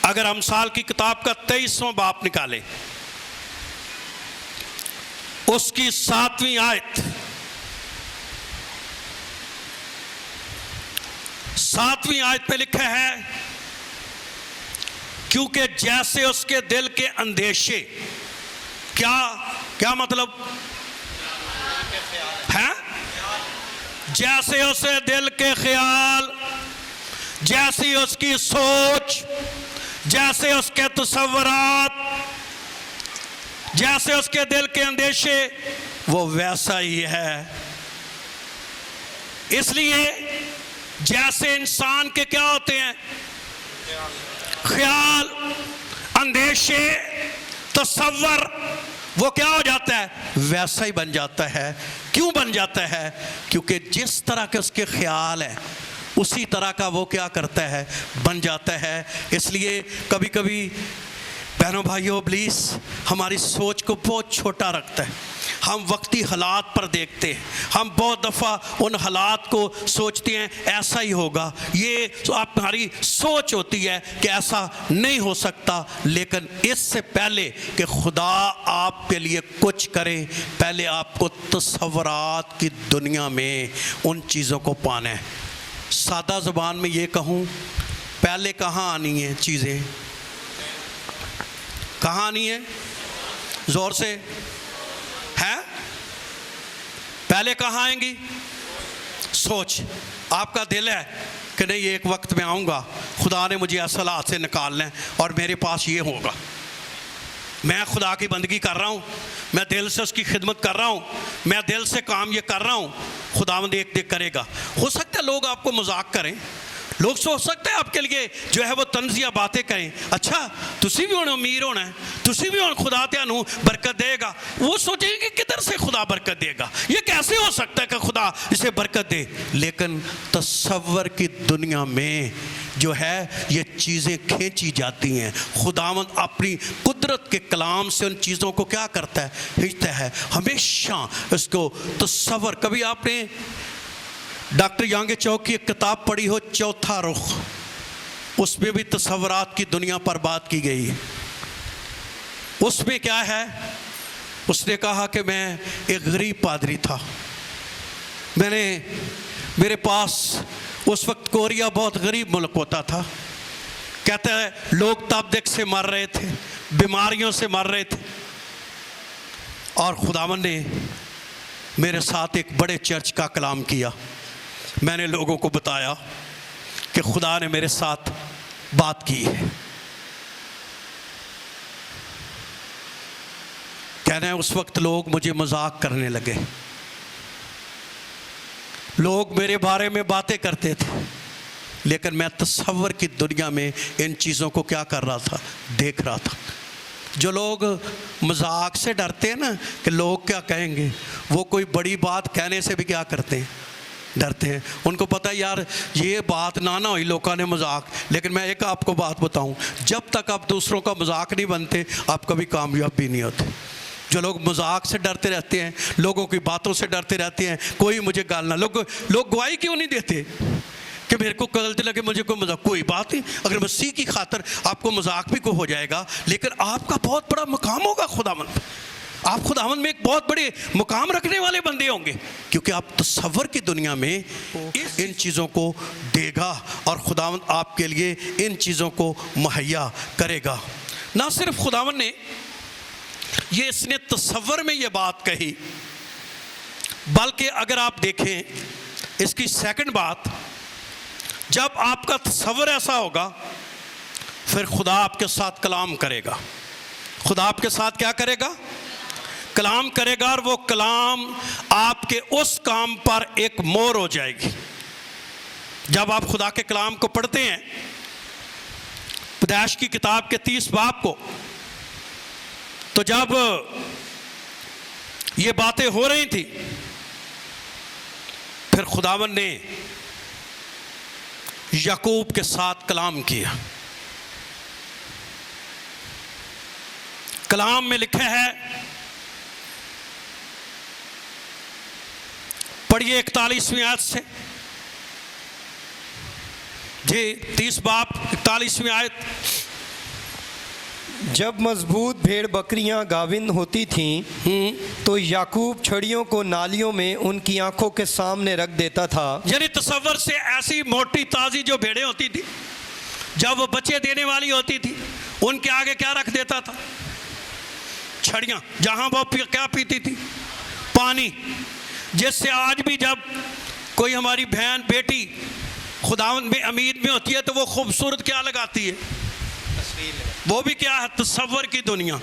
अगर अमसाल की किताब का 23वां बाप निकाले, उसकी 7वीं आयत, 7वीं आयत पे लिखा है, क्योंकि जैसे उसके दिल के अंदेशे, क्या क्या मतलब है? जैसे उसे दिल के ख्याल, जैसी उसकी सोच, जैसे उसके तस्वरात, जैसे उसके दिल के अंदेशे, वो वैसा ही है। इसलिए जैसे इंसान के क्या होते हैं? ख्याल, अंदेशे, तस्वर, वो क्या हो जाता है? वैसा ही बन जाता है। क्यों बन जाता है? क्योंकि जिस तरह के उसके ख्याल है, उसी तरह का वो क्या करता है? बन जाता है। इसलिए कभी कभी बहनों भाइयों, इब्लीस हमारी सोच को बहुत छोटा रखता है। हम वक्ती हालात पर देखते हैं, हम बहुत दफ़ा उन हालात को सोचते हैं ऐसा ही होगा, ये तो हमारी सोच होती है कि ऐसा नहीं हो सकता। लेकिन इससे पहले कि खुदा आपके लिए कुछ करे, पहले आपको तस्वरात की दुनिया में उन चीज़ों को पाना है। सादा ज़ुबान में ये कहूँ, पहले कहाँ आनी है चीज़ें? कहाँ आनी है? ज़ोर से है। पहले कहाँ आएंगी? सोच। आपका दिल है कि नहीं, एक वक्त में आऊँगा, खुदा ने मुझे असल हाथ से निकालना है और मेरे पास ये होगा, मैं खुदा की बंदगी कर रहा हूँ, मैं दिल से उसकी खिदमत कर रहा हूँ, मैं दिल से काम ये कर रहा हूँ, खुदावंद एक देख करेगा। हो सकता है लोग आपको मजाक करें, लोग सोच सकते हैं आपके लिए जो है वो तंजिया बातें करें, अच्छा तुसी भी होना अमीर होना है, तुसी भी होना खुदा त्यानू बरकत देगा। वो सोचेंगे कि किधर से खुदा बरकत देगा, ये कैसे हो सकता है कि खुदा इसे बरकत दे। लेकिन तस्वर की दुनिया में जो है ये चीज़ें खींची जाती हैं। खुदावंद अपनी कुदरत के कलाम से उन चीज़ों को क्या करता है, खींचता है। हमेशा इसको तसव्वुर, कभी आपने डॉक्टर यांगे चौक की एक किताब पढ़ी हो, चौथा रुख, उसमें भी तसव्वुरात की दुनिया पर बात की गई है। उसमें क्या है, उसने कहा कि मैं एक गरीब पादरी था, मेरे पास उस वक्त कोरिया बहुत गरीब मुल्क होता था। कहता है लोग तपदिक से मर रहे थे, बीमारियों से मर रहे थे, और खुदावंद ने मेरे साथ एक बड़े चर्च का कलाम किया। मैंने लोगों को बताया कि खुदा ने मेरे साथ बात की है। कहना है उस वक्त लोग मुझे मजाक करने लगे, लोग मेरे बारे में बातें करते थे, लेकिन मैं तसव्वुर की दुनिया में इन चीज़ों को क्या कर रहा था, देख रहा था। जो लोग मजाक से डरते हैं ना कि लोग क्या कहेंगे, वो कोई बड़ी बात कहने से भी क्या करते हैं, डरते हैं। उनको पता है यार ये बात ना हुई, लोगों ने मजाक। लेकिन मैं एक आपको बात बताऊं, जब तक आप दूसरों का मजाक नहीं बनते आप कभी कामयाब भी नहीं होते। जो लोग मजाक से डरते रहते हैं, लोगों की बातों से डरते रहते हैं, कोई मुझे गालना, लोग गवाही क्यों नहीं देते कि मेरे को गलत लगे, मुझे कोई मजाक, कोई बात नहीं। अगर मसीह की खातर आपको मजाक भी को हो जाएगा, लेकिन आपका बहुत बड़ा मुकाम होगा खुदावंद। आप खुदावंद में एक बहुत बड़े मुकाम रखने वाले बंदे होंगे, क्योंकि आप तसव्वुर की दुनिया में इन चीज़ों को देगा और खुदावंद आपके लिए इन चीज़ों को मुहैया करेगा। ना सिर्फ खुदावंद ने ये इसने तसव्वुर में ये बात कही, बल्कि अगर आप देखें इसकी सेकंड बात, जब आपका तसव्वुर ऐसा होगा फिर खुदा आपके साथ कलाम करेगा। खुदा आपके साथ क्या करेगा, कलाम करेगा, और वो कलाम आपके उस काम पर एक मोहर हो जाएगी। जब आप खुदा के कलाम को पढ़ते हैं, पैदाइश की किताब के 30 बाब को, तो जब ये बातें हो रही थी, फिर खुदावंद ने याकूब के साथ कलाम किया। कलाम में लिखा है, पढ़िए 41वीं आयत से जी, 30 बाब 41वीं आयत। जब मजबूत भेड़ बकरियां गाविंद होती थीं, तो याकूब छड़ियों को नालियों में उनकी आंखों के सामने रख देता था। यानी तसव्वुर से ऐसी मोटी ताजी जो भेड़ें होती थी, जब वो बच्चे देने वाली होती थी, उनके आगे क्या रख देता था, छड़ियां, जहां वो क्या पीती थी, पानी। जिससे आज भी जब कोई हमारी बहन बेटी खुदावंद में अमीद में होती है, तो वो खूबसूरत क्या लगाती है, वो भी क्या है, तसव्वुर की दुनिया,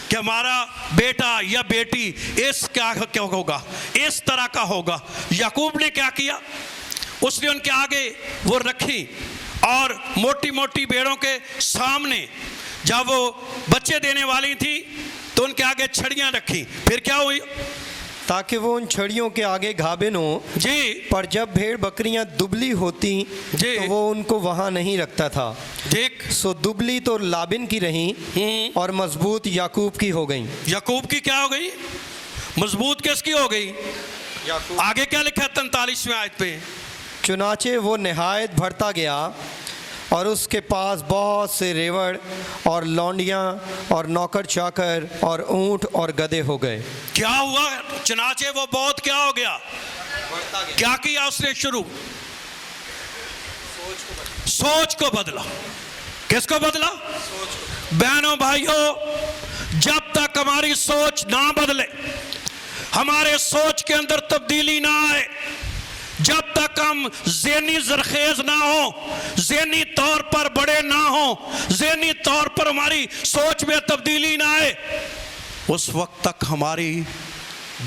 कि हमारा बेटा या बेटी इस क्या होगा, इस तरह का होगा। याकूब ने क्या किया, उसने उनके आगे वो रखी, और मोटी मोटी भेड़ों के सामने जब वो बच्चे देने वाली थी तो उनके आगे छड़ियां रखी। फिर क्या हुई, ताकि वो उन छड़ियों के आगे गाभिन हो जी। पर जब भेड़ बकरियां दुबली होती जी, तो वो उनको वहां नहीं रखता था। ठीक, सो दुबली तो लाबिन की रही और मजबूत याकूब की हो गई। याकूब की क्या हो गई, मजबूत किसकी हो गई। आगे क्या लिखा है 43वीं आयत पे, चुनाचे वो निहायत बढ़ता गया और उसके पास बहुत से रेवड़ और लौंडियां और नौकर चाकर और ऊंट और गधे हो गए। क्या हुआ, चुनाचे वो बहुत क्या हो गया, क्या किया उसने शुरू, सोच को बदला। किसको बदला, बहनों भाइयों, जब तक हमारी सोच ना बदले, हमारे सोच के अंदर तब्दीली ना आए, जब तक हम ज़हनी ज़रखेज़ ना हो, ज़हनी तौर पर बड़े ना हो, ज़हनी तौर पर हमारी सोच में तब्दीली ना आए, उस वक्त तक हमारी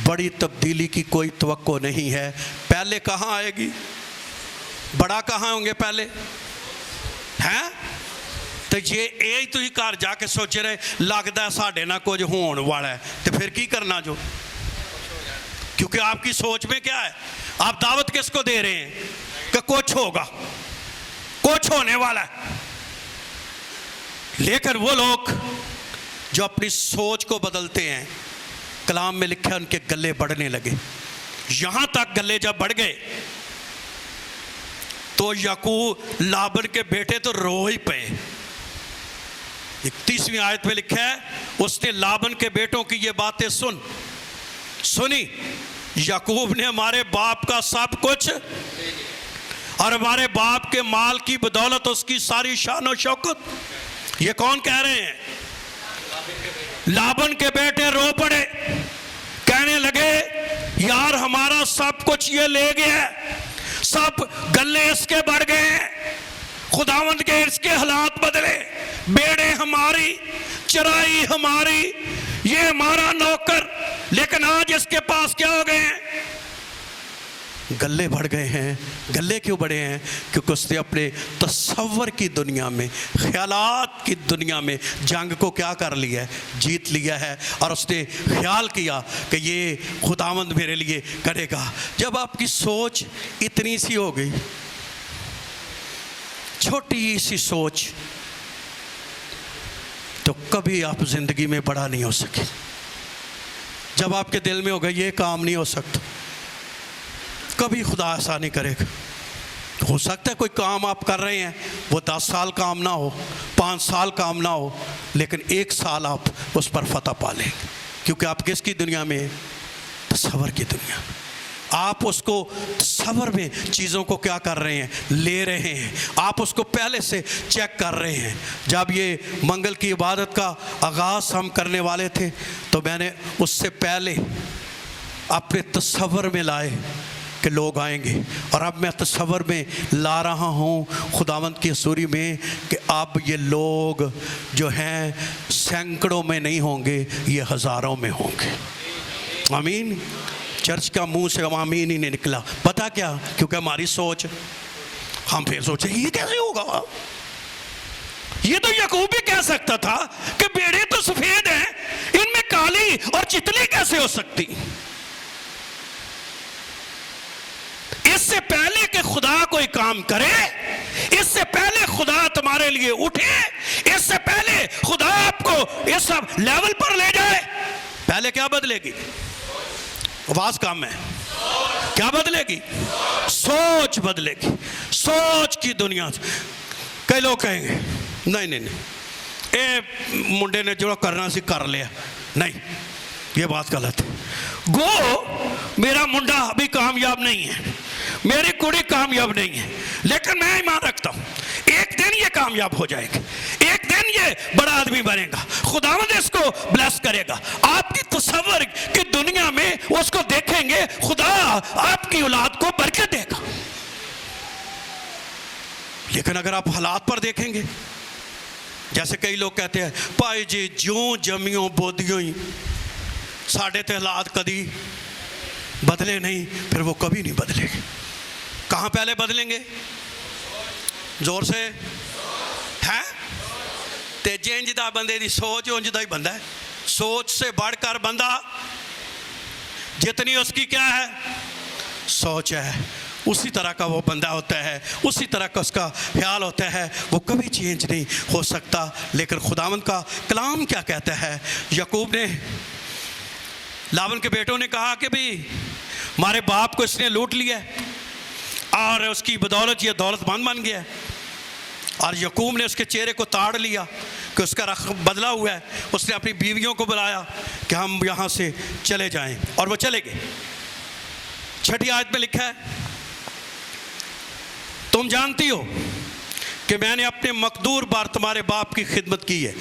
बड़ी तब्दीली की कोई तवक्को नहीं है। पहले कहाँ आएगी, बड़ा कहाँ होंगे पहले हैं। तो ये तुम घर जाके सोच रहे लगता साढ़े ना कुछ होने वाला है, तो फिर की करना जो, क्योंकि आपकी सोच में क्या है, आप दावत किसको दे रहे हैं कि कुछ होगा, कुछ होने वाला है। लेकिन वो लोग जो अपनी सोच को बदलते हैं, कलाम में लिखा है उनके गले बढ़ने लगे। यहां तक गले जब बढ़ गए तो याकूब लाबन के बेटे तो रो ही पे। 31वीं आयत में लिखा है उसने लाबन के बेटों की ये बातें सुनी। याकूब ने हमारे बाप का सब कुछ और हमारे बाप के माल की बदौलत उसकी सारी शान और शौकत। ये कौन कह रहे हैं? लाबन के बेटे रो पड़े, कहने लगे यार हमारा सब कुछ ये ले गया, सब गले इसके बढ़ गए, खुदावंद के इसके हालात बदले, बेड़े हमारी, चराई हमारी, ये हमारा नौकर, लेकिन आज इसके पास क्या हो गए हैं? गले बढ़ गए हैं। गले क्यों बढ़े हैं? क्योंकि उसने अपने तसव्वुर की दुनिया में, ख्यालात की दुनिया में जंग को क्या कर लिया है? जीत लिया है। और उसने ख्याल किया कि ये खुदावंद मेरे लिए करेगा। जब आपकी सोच इतनी सी हो गई, छोटी सी सोच, तो कभी आप जिंदगी में बड़ा नहीं हो सके। जब आपके दिल में होगा ये काम नहीं हो सकता, कभी खुदा ऐसा नहीं करेगा। हो सकता है कोई काम आप कर रहे हैं वो 10 साल काम ना हो, 5 साल काम ना हो, लेकिन 1 साल आप उस पर फतह पा लेंगे। क्योंकि आप किसकी दुनिया में हैं? तसव्वुर की दुनिया में। आप उसको तसव्वुर में चीज़ों को क्या कर रहे हैं? ले रहे हैं। आप उसको पहले से चेक कर रहे हैं। जब ये मंगल की इबादत का आगाज़ हम करने वाले थे तो मैंने उससे पहले अपने तसव्वुर में लाए कि लोग आएंगे, और अब मैं तसव्वुर में ला रहा हूँ खुदावंद की हज़ूरी में कि अब ये लोग जो हैं सैकड़ों में नहीं होंगे, ये हज़ारों में होंगे। आमीन। चर्च का मुंह से आमीन ही नहीं निकला। पता क्या? क्योंकि हमारी सोच, हम फिर सोचे ये कैसे होगा? ये तो याकूब भी कह सकता था कि बेड़े तो सफेद हैं, इनमें काली और चितली कैसे हो सकती? इससे पहले कि खुदा कोई काम करे, इससे पहले खुदा तुम्हारे लिए उठे, इससे पहले खुदा आपको इस सब लेवल पर ले जाए, पहले क्या बदलेगी? आवाज काम है। क्या बदलेगी? सोच बदलेगी। सोच की दुनिया से कई लोग कहेंगे नहीं नहीं नहीं, ए मुंडे ने जो करना सी कर लिया। नहीं, ये बात गलत है। गो मेरा मुंडा अभी कामयाब नहीं है, मेरी कुड़ी कामयाब नहीं है, लेकिन मैं ईमान रखता हूं एक दिन ये कामयाब हो जाएगी, एक दिन ये बड़ा आदमी बनेगा, खुदावंद इसको ब्लेस करेगा। आपकी तसव्वुर की दुनिया में उसको देखेंगे, खुदा आपकी औलाद को बरकत देगा। लेकिन अगर आप हालात पर देखेंगे, जैसे कई लोग कहते हैं भाई जी ज्यों जमियों बोदियों ही, साढ़े ते हालात कभी बदले नहीं, फिर वो कभी नहीं बदलेंगे। कहाँ पहले बदलेंगे? जोर से है। ते जिंजदा बंदे दी सोच उंजदा ही बंदा है। सोच से बढ़कर बंदा, जितनी उसकी क्या है सोच है, उसी तरह का वो बंदा होता है, उसी तरह का उसका ख्याल होता है, वो कभी चेंज नहीं हो सकता। लेकिन खुदावंद का कलाम क्या कहता है? याकूब ने, लाबन के बेटों ने कहा कि भाई हमारे बाप को इसने लूट लिया और उसकी बदौलत ये दौलतमंद बन गया। और याकूब ने उसके चेहरे को ताड़ लिया कि उसका रख बदला हुआ है। उसने अपनी बीवियों को बुलाया कि हम यहाँ से चले जाएं, और वो चले गए। 6ठी आयत में लिखा है, तुम जानती हो कि मैंने अपने मकदूर बार तुम्हारे बाप की खिदमत की है।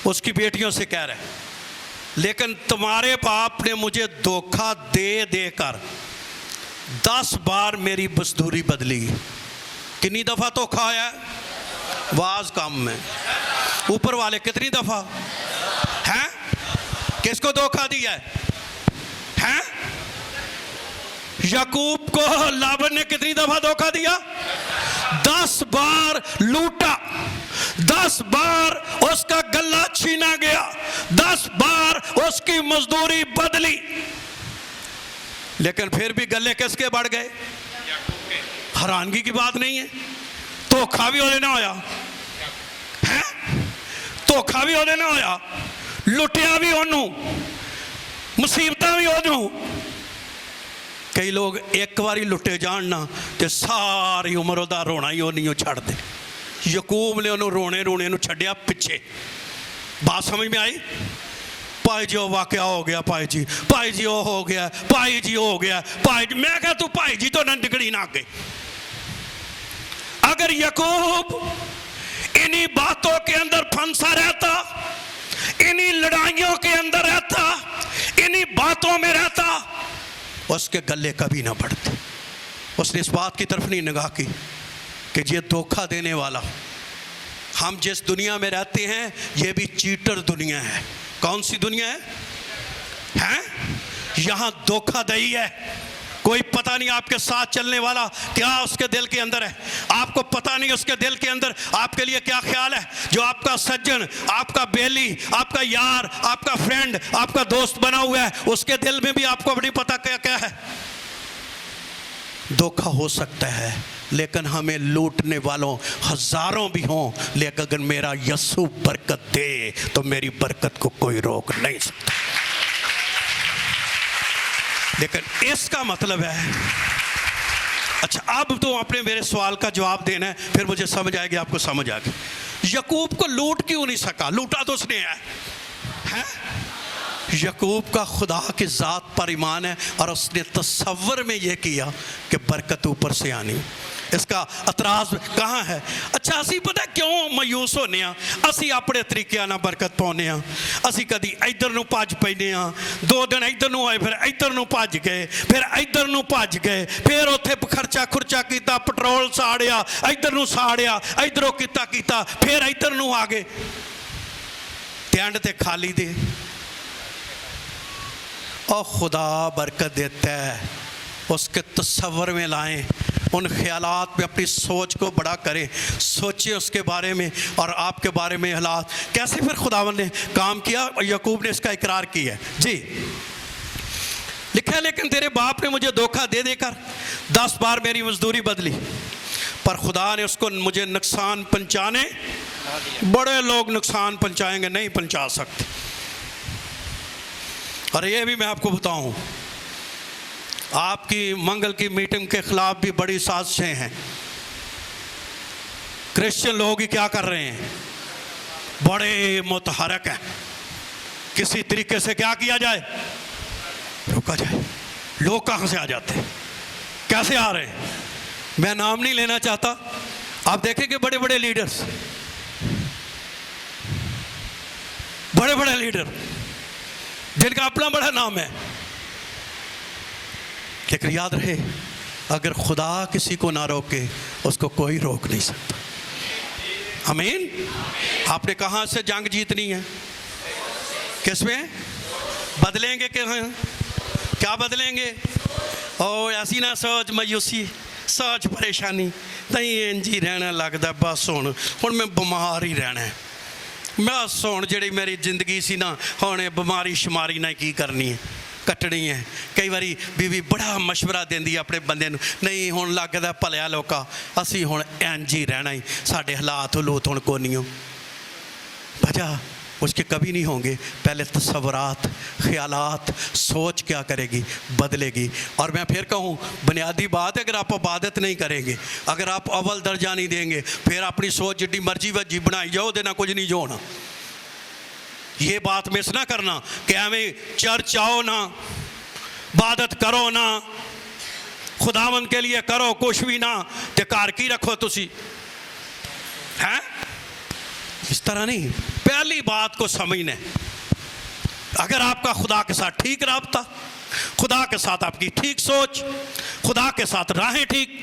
उसकी बेटियों से कह रहे हैं, लेकिन तुम्हारे बाप ने मुझे धोखा दे देकर 10 बार मेरी मजदूरी बदली। कितनी दफा धोखा आया? वाज कम में ऊपर वाले कितनी दफा है? किसको धोखा दिया है? याकूब को लाबन ने कितनी दफा धोखा दिया? 10 बार लूटा, 10 बार उसका गला छीना गया, 10 बार उसकी मजदूरी बदली। लेकिन फिर भी गले किसके बढ़ गए? हैरानगी की बात नहीं है। धोखा भी ਉਹਦੇ ਨਾਲ ਹੋਇਆ ਹੈ ਧੋਖਾ ਵੀ ਉਹਦੇ ਨਾਲ ਹੋਇਆ ਲੁੱਟਿਆ ਵੀ ਉਹਨੂੰ ਮੁਸੀਬਤਾਂ ਵੀ ਉਹਨੂੰ ਕਈ ਲੋਕ ਇੱਕ ਵਾਰੀ ਲੁੱਟੇ ਜਾਣ ਨਾ ਤੇ ਸਾਰੀ ਉਮਰ ਉਹਦਾ ਰੋਣਾ ਹੀ ਉਹ ਨਹੀਂ ਛੱਡਦੇ ਯਕੂਬ ਨੇ ਉਹਨੂੰ ਰੋਣੇ ਨੂੰ ਛੱਡਿਆ ਪਿੱਛੇ ਬਾਤ ਸਮਝ में आई भाई जी वो वाकया हो गया भाई जी वो हो गया भाई जी हो गया भाई जी मैं कहा तू भाई जी तो ना निकली ना आगे अगर यकूब इन्हीं बातों के अंदर फंसा रहता इन्हीं लड़ाइयों के अंदर रहता इन्हीं बातों में रहता उसके गले कभी ना बढ़ते उसने इस बात की तरफ नहीं निगाह की कि ये धोखा देने वाला हम जिस दुनिया में रहते हैं ये भी चीटर दुनिया है कौन सी दुनिया है यहाँ धोखाधड़ी है कोई पता नहीं आपके साथ चलने वाला क्या उसके दिल के अंदर है आपको पता नहीं उसके दिल के अंदर आपके लिए क्या ख्याल है जो आपका सज्जन आपका बेली आपका यार आपका फ्रेंड आपका दोस्त बना हुआ है उसके दिल में भी आपको नहीं पता क्या क्या है धोखा हो सकता है लेकिन हमें लूटने वालों हजारों भी हों लेकिन अगर मेरा यस्सु बरकत दे तो मेरी बरकत को कोई रोक नहीं सकता लेकिन इसका मतलब है अच्छा अब तो आपने मेरे सवाल का जवाब देना है फिर मुझे समझ आएगी आपको समझ आ गई यकूब को लूट क्यों नहीं सका लूटा तो उसने है यकूब का खुदा की ज़ात पर ईमान है और उसने तसव्वुर में यह किया कि बरकत ऊपर से आनी इसका एतराज़ कहाँ है अच्छा असी पता क्यों मायूस होने असी अपने तरीके ना बरकत पाने असी कभी इधर नूं भज पैने 2 दिन इधर नूं होए फिर इधर नूं भज गए फिर इधर नूं भज गए फिर उत्थे खर्चा खुर्चा किया पेट्रोल साड़िया इधर नूं साड़िया इधरों किया फिर इधर नूं आ गए ते एंड ते खाली दे और खुदा बरकत देता है उसके तसव्वुर में लाएं उन ख्यालात में अपनी सोच को बड़ा करें सोचिए उसके बारे में और आपके बारे में हालात कैसे फिर खुदावंद ने काम किया और यकूब ने इसका इकरार किया है जी लिखा है लेकिन तेरे बाप ने मुझे धोखा दे देकर 10 बार मेरी मजदूरी बदली पर खुदा ने उसको मुझे नुकसान पहुंचाने बड़े लोग नुकसान पहुंचाएंगे नहीं पहुंचा सकते और ये भी मैं आपको बताऊं आपकी मंगल की मीटिंग के खिलाफ भी बड़ी साजिशें हैं क्रिश्चियन लोग ही क्या कर रहे हैं बड़े मुतहरक हैं किसी तरीके से क्या किया जाए रोका जाए लोग कहाँ से आ जाते हैं कैसे आ रहे हैं मैं नाम नहीं लेना चाहता आप देखेंगे बड़े बड़े लीडर्स बड़े बड़े लीडर जिनका अपना बड़ा नाम है लेकिन याद रहे अगर खुदा किसी को ना रोके उसको कोई रोक नहीं सकता आमीन आपने कहाँ से जंग जीतनी है किसमें बदलेंगे क्या बदलेंगे ओ ऐसी ना सोच मायूसी सोच परेशानी नहीं इंज ही रहना लगता बस हुण मैं बीमार ही रहना है बस हुण जिहड़ी मेरी जिंदगी सी ना हुण बीमारी शुमारी ना की करनी है कटनी है कई बारी बीवी बड़ा मशवरा देंदी अपने बंदे नूं नहीं हुण लगदा भलिया लोका असी हुण इंज ही रहना ही साडे हालात हलूत हुण कोनियों वजह उसके कभी नहीं होंगे पहले तसव्वुरात ख्यालात सोच क्या करेगी बदलेगी और मैं फिर कहूँ बुनियादी बात है अगर आप इबादत नहीं करेंगे अगर आप अव्वल दर्जा नहीं देंगे फिर अपनी सोच जितनी मर्जी वजी बनाई जाओ देना कुछ नहीं जो होना ये बात मिस ना करना कि हमें चर्च आओ ना इबादत करो ना खुदावंद के लिए करो कुछ भी ना ते घर की रखो तुसी हैं इस तरह नहीं पहली बात को समझना अगर आपका खुदा के साथ ठीक राबता खुदा के साथ आपकी ठीक सोच खुदा के साथ राहें ठीक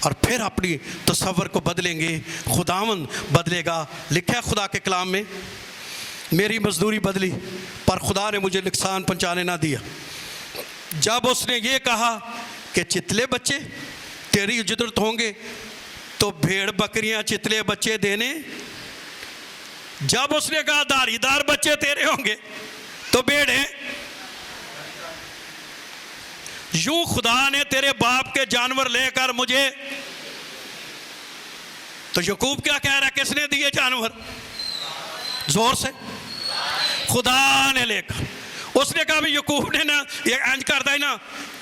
और फिर अपनी तसव्वुर को बदलेंगे खुदावंद बदलेगा लिखा है खुदा के कलाम में मेरी मजदूरी बदली पर खुदा ने मुझे नुकसान पहुंचाने ना दिया जब उसने ये कहा कि चितले बच्चे तेरी इज्जत होंगे तो भेड़ बकरियां चितले बच्चे देने जब उसने कहा धारीदार बच्चे तेरे होंगे तो भेड़े यूं खुदा ने तेरे बाप के जानवर लेकर मुझे तो यकूब क्या कह रहा है, किसने दिए जानवर? जोर से, खुदा ने लेकर। उसने कहा भी यकूब ने ना ये इंज करता है ना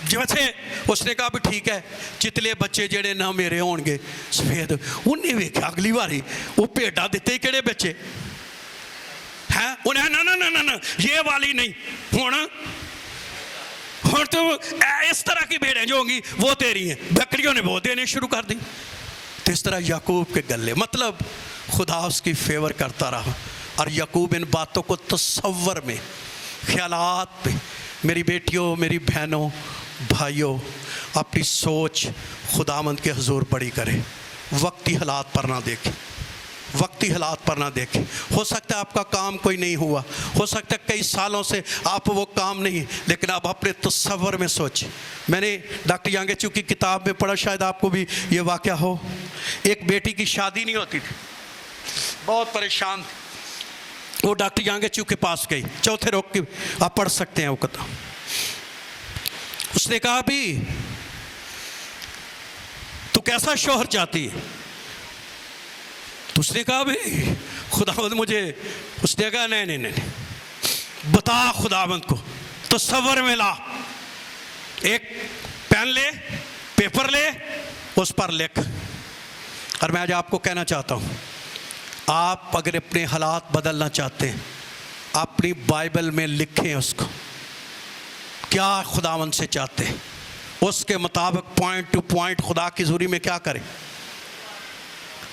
जैसे, उसने कहा भी ठीक है चितले बच्चे जेड़े ना मेरे होंगे सफेद, उन्हें वेख्या अगली बारी वो भेडा दिते केड़े बच्चे हैं, उन्हें ना ना ना ना ना ये वाली नहीं, हुण तो इस तरह की भेड़ें जो होंगी वो तेरी हैं। बकरियों ने वो देने शुरू कर दी। तो इस तरह याकूब के गले, मतलब खुदा उसकी फेवर करता रहा। और याकूब इन बातों को तसव्वुर में, ख्यालात में, मेरी बेटियों, मेरी बहनों, भाइयों, अपनी सोच खुदावंद के हुजूर बड़ी करें। वक्ती हालात पर ना देखें, वक्ती हालात पर ना देखें। हो सकता है आपका काम कोई नहीं हुआ, हो सकता है कई सालों से आप वो काम नहीं, लेकिन आप अपने तसव्वुर में सोचें। मैंने डॉक्टर यांगचू की किताब में पढ़ा, शायद आपको भी ये वाक़या हो। एक बेटी की शादी नहीं होती थी, बहुत परेशान थी, वो डॉक्टर यांगचू के पास गई, चौथे रोग की, आप पढ़ सकते हैं वो किताब। उसने कहा भी तू कैसा शौहर चाहती है? तो उसने कहा भाई खुदावंद मुझे, उसने कहा नहीं नहीं नहीं, बता खुदावंद को, तो तसव्वुर में ला, एक पेन ले, पेपर ले, उस पर लिख। और मैं आज आपको कहना चाहता हूँ, आप अगर अपने हालात बदलना चाहते हैं, अपनी बाइबल में लिखें उसको, क्या खुदावंद से चाहते हैं, उसके मुताबिक पॉइंट टू पॉइंट खुदा की ज़रूरी में क्या करें।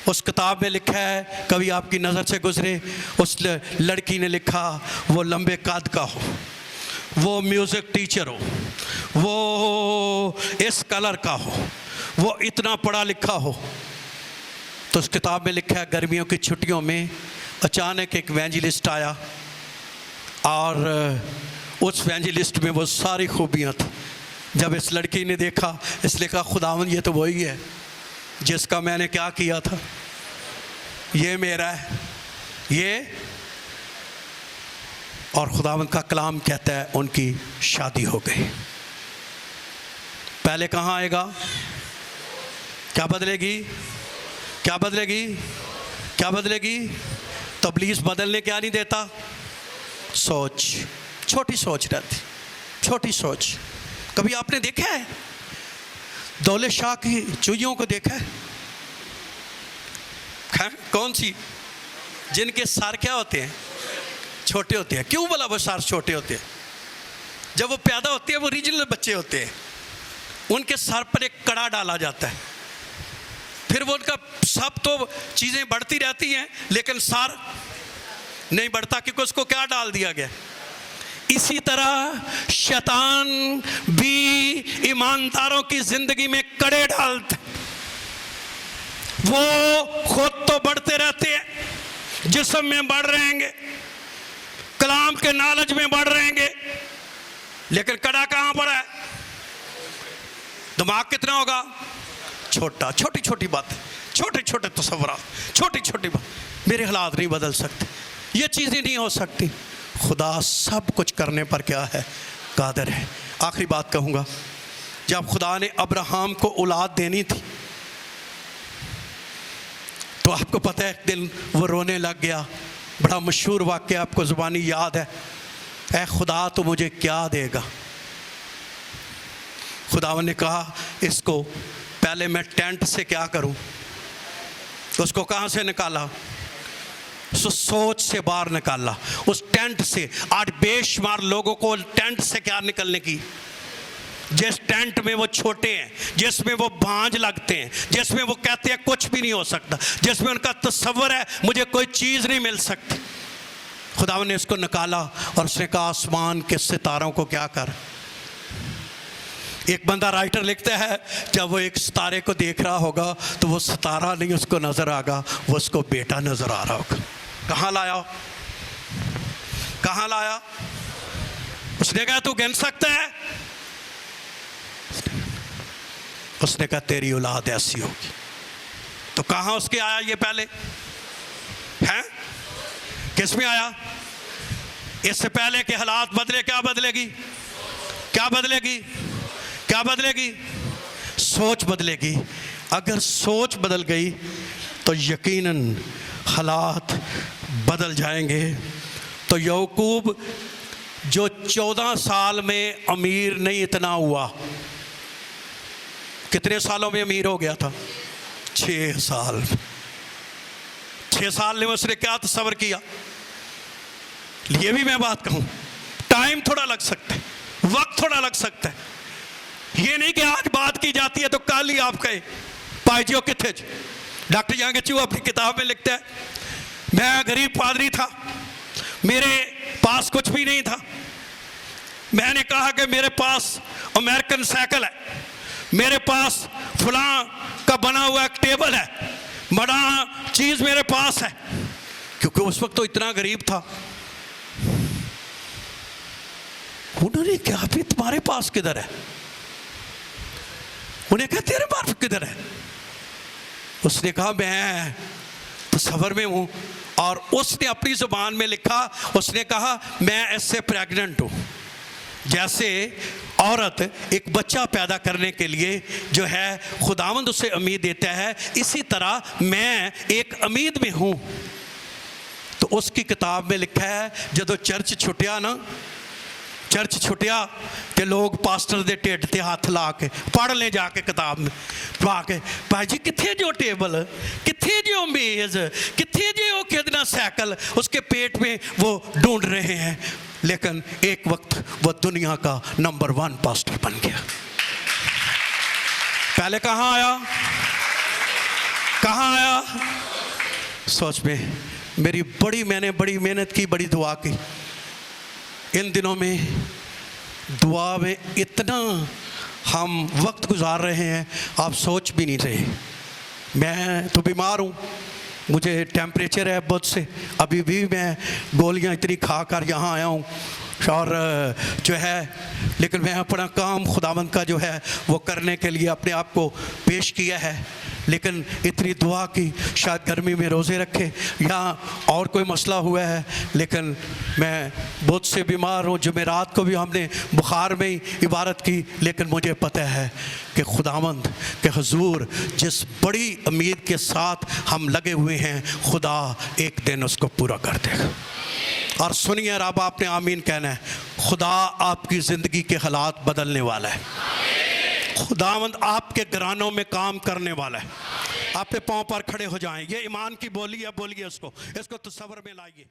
उस किताब में लिखा है, कभी आपकी नज़र से गुजरे, उस लड़की ने लिखा वो लंबे कद का हो, वो म्यूज़िक टीचर हो, वो इस कलर का हो, वो इतना पढ़ा लिखा हो। तो उस किताब में लिखा है गर्मियों की छुट्टियों में अचानक एक एवेंजलिस्ट आया और उस एवेंजलिस्ट में वो सारी खूबियाँ थी। जब इस लड़की ने देखा, इसलिए कहा खुदावंद ये तो वही है जिसका मैंने क्या किया था, ये मेरा है ये। और खुदावंद का कलाम कहता है उनकी शादी हो गई। पहले कहाँ आएगा, क्या बदलेगी, क्या बदलेगी, क्या बदलेगी? तबलीग बदलने क्या नहीं देता, सोच, छोटी सोच रहती, छोटी सोच। कभी आपने देखा है दौलत शाह की चुइयों को देखा है? कौन सी? जिनके सर क्या होते हैं, छोटे होते हैं। क्यों बोला वो सर छोटे होते हैं? जब वो पैदा होते हैं, वो रीजनल बच्चे होते हैं, उनके सर पर एक कड़ा डाला जाता है, फिर वो उनका सब तो चीज़ें बढ़ती रहती हैं लेकिन सर नहीं बढ़ता, क्योंकि उसको क्या डाल दिया गया। इसी तरह शैतान भी ईमानदारों की जिंदगी में कड़े डालता, वो खुद तो बढ़ते रहते हैं, जिस्म में बढ़ रहेंगे, कलाम के नॉलेज में बढ़ रहेंगे, लेकिन कड़ा कहां पर है? दिमाग कितना होगा? छोटा। छोटी छोटी बातें, छोटे छोटे तसव्वुरात, छोटी छोटी बात, मेरे हालात नहीं बदल सकते, ये चीज़ें नहीं हो सकती। खुदा सब कुछ करने पर क्या है, कादिर है। आखिरी बात कहूँगा, जब खुदा ने अब्राहम को औलाद देनी थी तो आपको पता है एक दिन वो रोने लग गया। बड़ा मशहूर वाक़या आपको ज़ुबानी याद है, ऐ खुदा तो मुझे क्या देगा। खुदा ने कहा इसको पहले मैं टेंट से क्या करूं। उसको कहां से निकाला? सोच से बाहर निकाला, उस टेंट से। आज बेशुमार लोगों को टेंट से क्या निकलने की, जिस टेंट में वो छोटे हैं, जिसमें वो भांज लगते हैं, जिसमें वो कहते हैं कुछ भी नहीं हो सकता, जिसमें उनका तसव्वुर है मुझे कोई चीज़ नहीं मिल सकती। खुदा ने उसको निकाला और उसने कहा आसमान के सितारों को क्या कर। एक बंदा राइटर लिखता है जब वो एक सितारे को देख रहा होगा तो वो सितारा नहीं उसको नजर आएगा, वो उसको बेटा नजर आ रहा होगा। कहाँ लाया, कहाँ लाया? उसने कहा तू गिन सकता है? उसने कहा तेरी औलाद ऐसी होगी। तो कहाँ उसके आया ये पहले हैं? किस में आया? इससे पहले के हालात बदले, क्या बदलेगी, क्या बदलेगी, क्या बदलेगी? सोच बदलेगी। अगर सोच बदल गई तो यकीनन हालात बदल जाएंगे। तो याकूब जो 14 साल में अमीर नहीं इतना हुआ, कितने सालों में अमीर हो गया था? 6 साल। 6 साल में उसने क्या तस्वर किया? ये भी मैं बात कहूं, टाइम थोड़ा लग सकता है, वक्त थोड़ा लग सकता है। ये नहीं कि आज बात की जाती है तो कल ही आप कहे पाइजियो किथे। डॉक्टर यांगचू अपनी किताब में लिखता है, मैं गरीब पादरी था, मेरे पास कुछ भी नहीं था। मैंने कहा कि मेरे पास अमेरिकन साइकिल है, मेरे पास फलां का बना हुआ एक टेबल है, बड़ा चीज मेरे पास है, क्योंकि उस वक्त तो इतना गरीब था। उन्होंने क्या भी तुम्हारे पास किधर है? उन्हें कहा तेरे पास किधर है? उसने कहा मैं तो सफर में हूं। और उसने अपनी जुबान में लिखा, उसने कहा मैं ऐसे प्रेग्नेंट हूं। जैसे औरत एक बच्चा पैदा करने के लिए जो है खुदावंद उसे उम्मीद देता है, इसी तरह मैं एक उम्मीद में हूं। तो उसकी किताब में लिखा है, जब चर्च छुटिया ना, चर्च छुटिया तो लोग पास्टर दे ढिड ते हाथ ला के पढ़ ले जाके किताब में पा के, भाई जी किथे जो टेबल, किथे जो मेज, किथे जो कितना साइकिल, उसके पेट में वो ढूंढ रहे हैं। लेकिन एक वक्त वो दुनिया का नंबर 1 पास्टर बन गया। पहले कहाँ आया? कहाँ आया? सोच में मैंने बड़ी मेहनत की, बड़ी दुआ की। इन दिनों में दुआ में इतना हम वक्त गुजार रहे हैं, आप सोच भी नहीं रहे। मैं तो बीमार हूँ, मुझे टेम्परेचर है बहुत से, अभी भी मैं गोलियाँ इतनी खा कर यहाँ आया हूँ और जो है, लेकिन मैं अपना काम खुदावंद का जो है वो करने के लिए अपने आप को पेश किया है। लेकिन इतनी दुआ की, शायद गर्मी में रोज़े रखे या और कोई मसला हुआ है, लेकिन मैं बहुत से बीमार हूँ। जुमेरात को भी हमने बुखार में ही इबारत की, लेकिन मुझे पता है कि खुदावंद के हुजूर जिस बड़ी उम्मीद के साथ हम लगे हुए हैं, खुदा एक दिन उसको पूरा कर देगा। और सुनिए, अब आपने आमीन कहना है। खुदा आपकी ज़िंदगी के हालात बदलने वाला है। खुदावंद आपके घरानों में काम करने वाला है। आप पे पाँव पर खड़े हो जाएं। ये ईमान की बोली है, बोलिए इसको तस्वर में लाइए।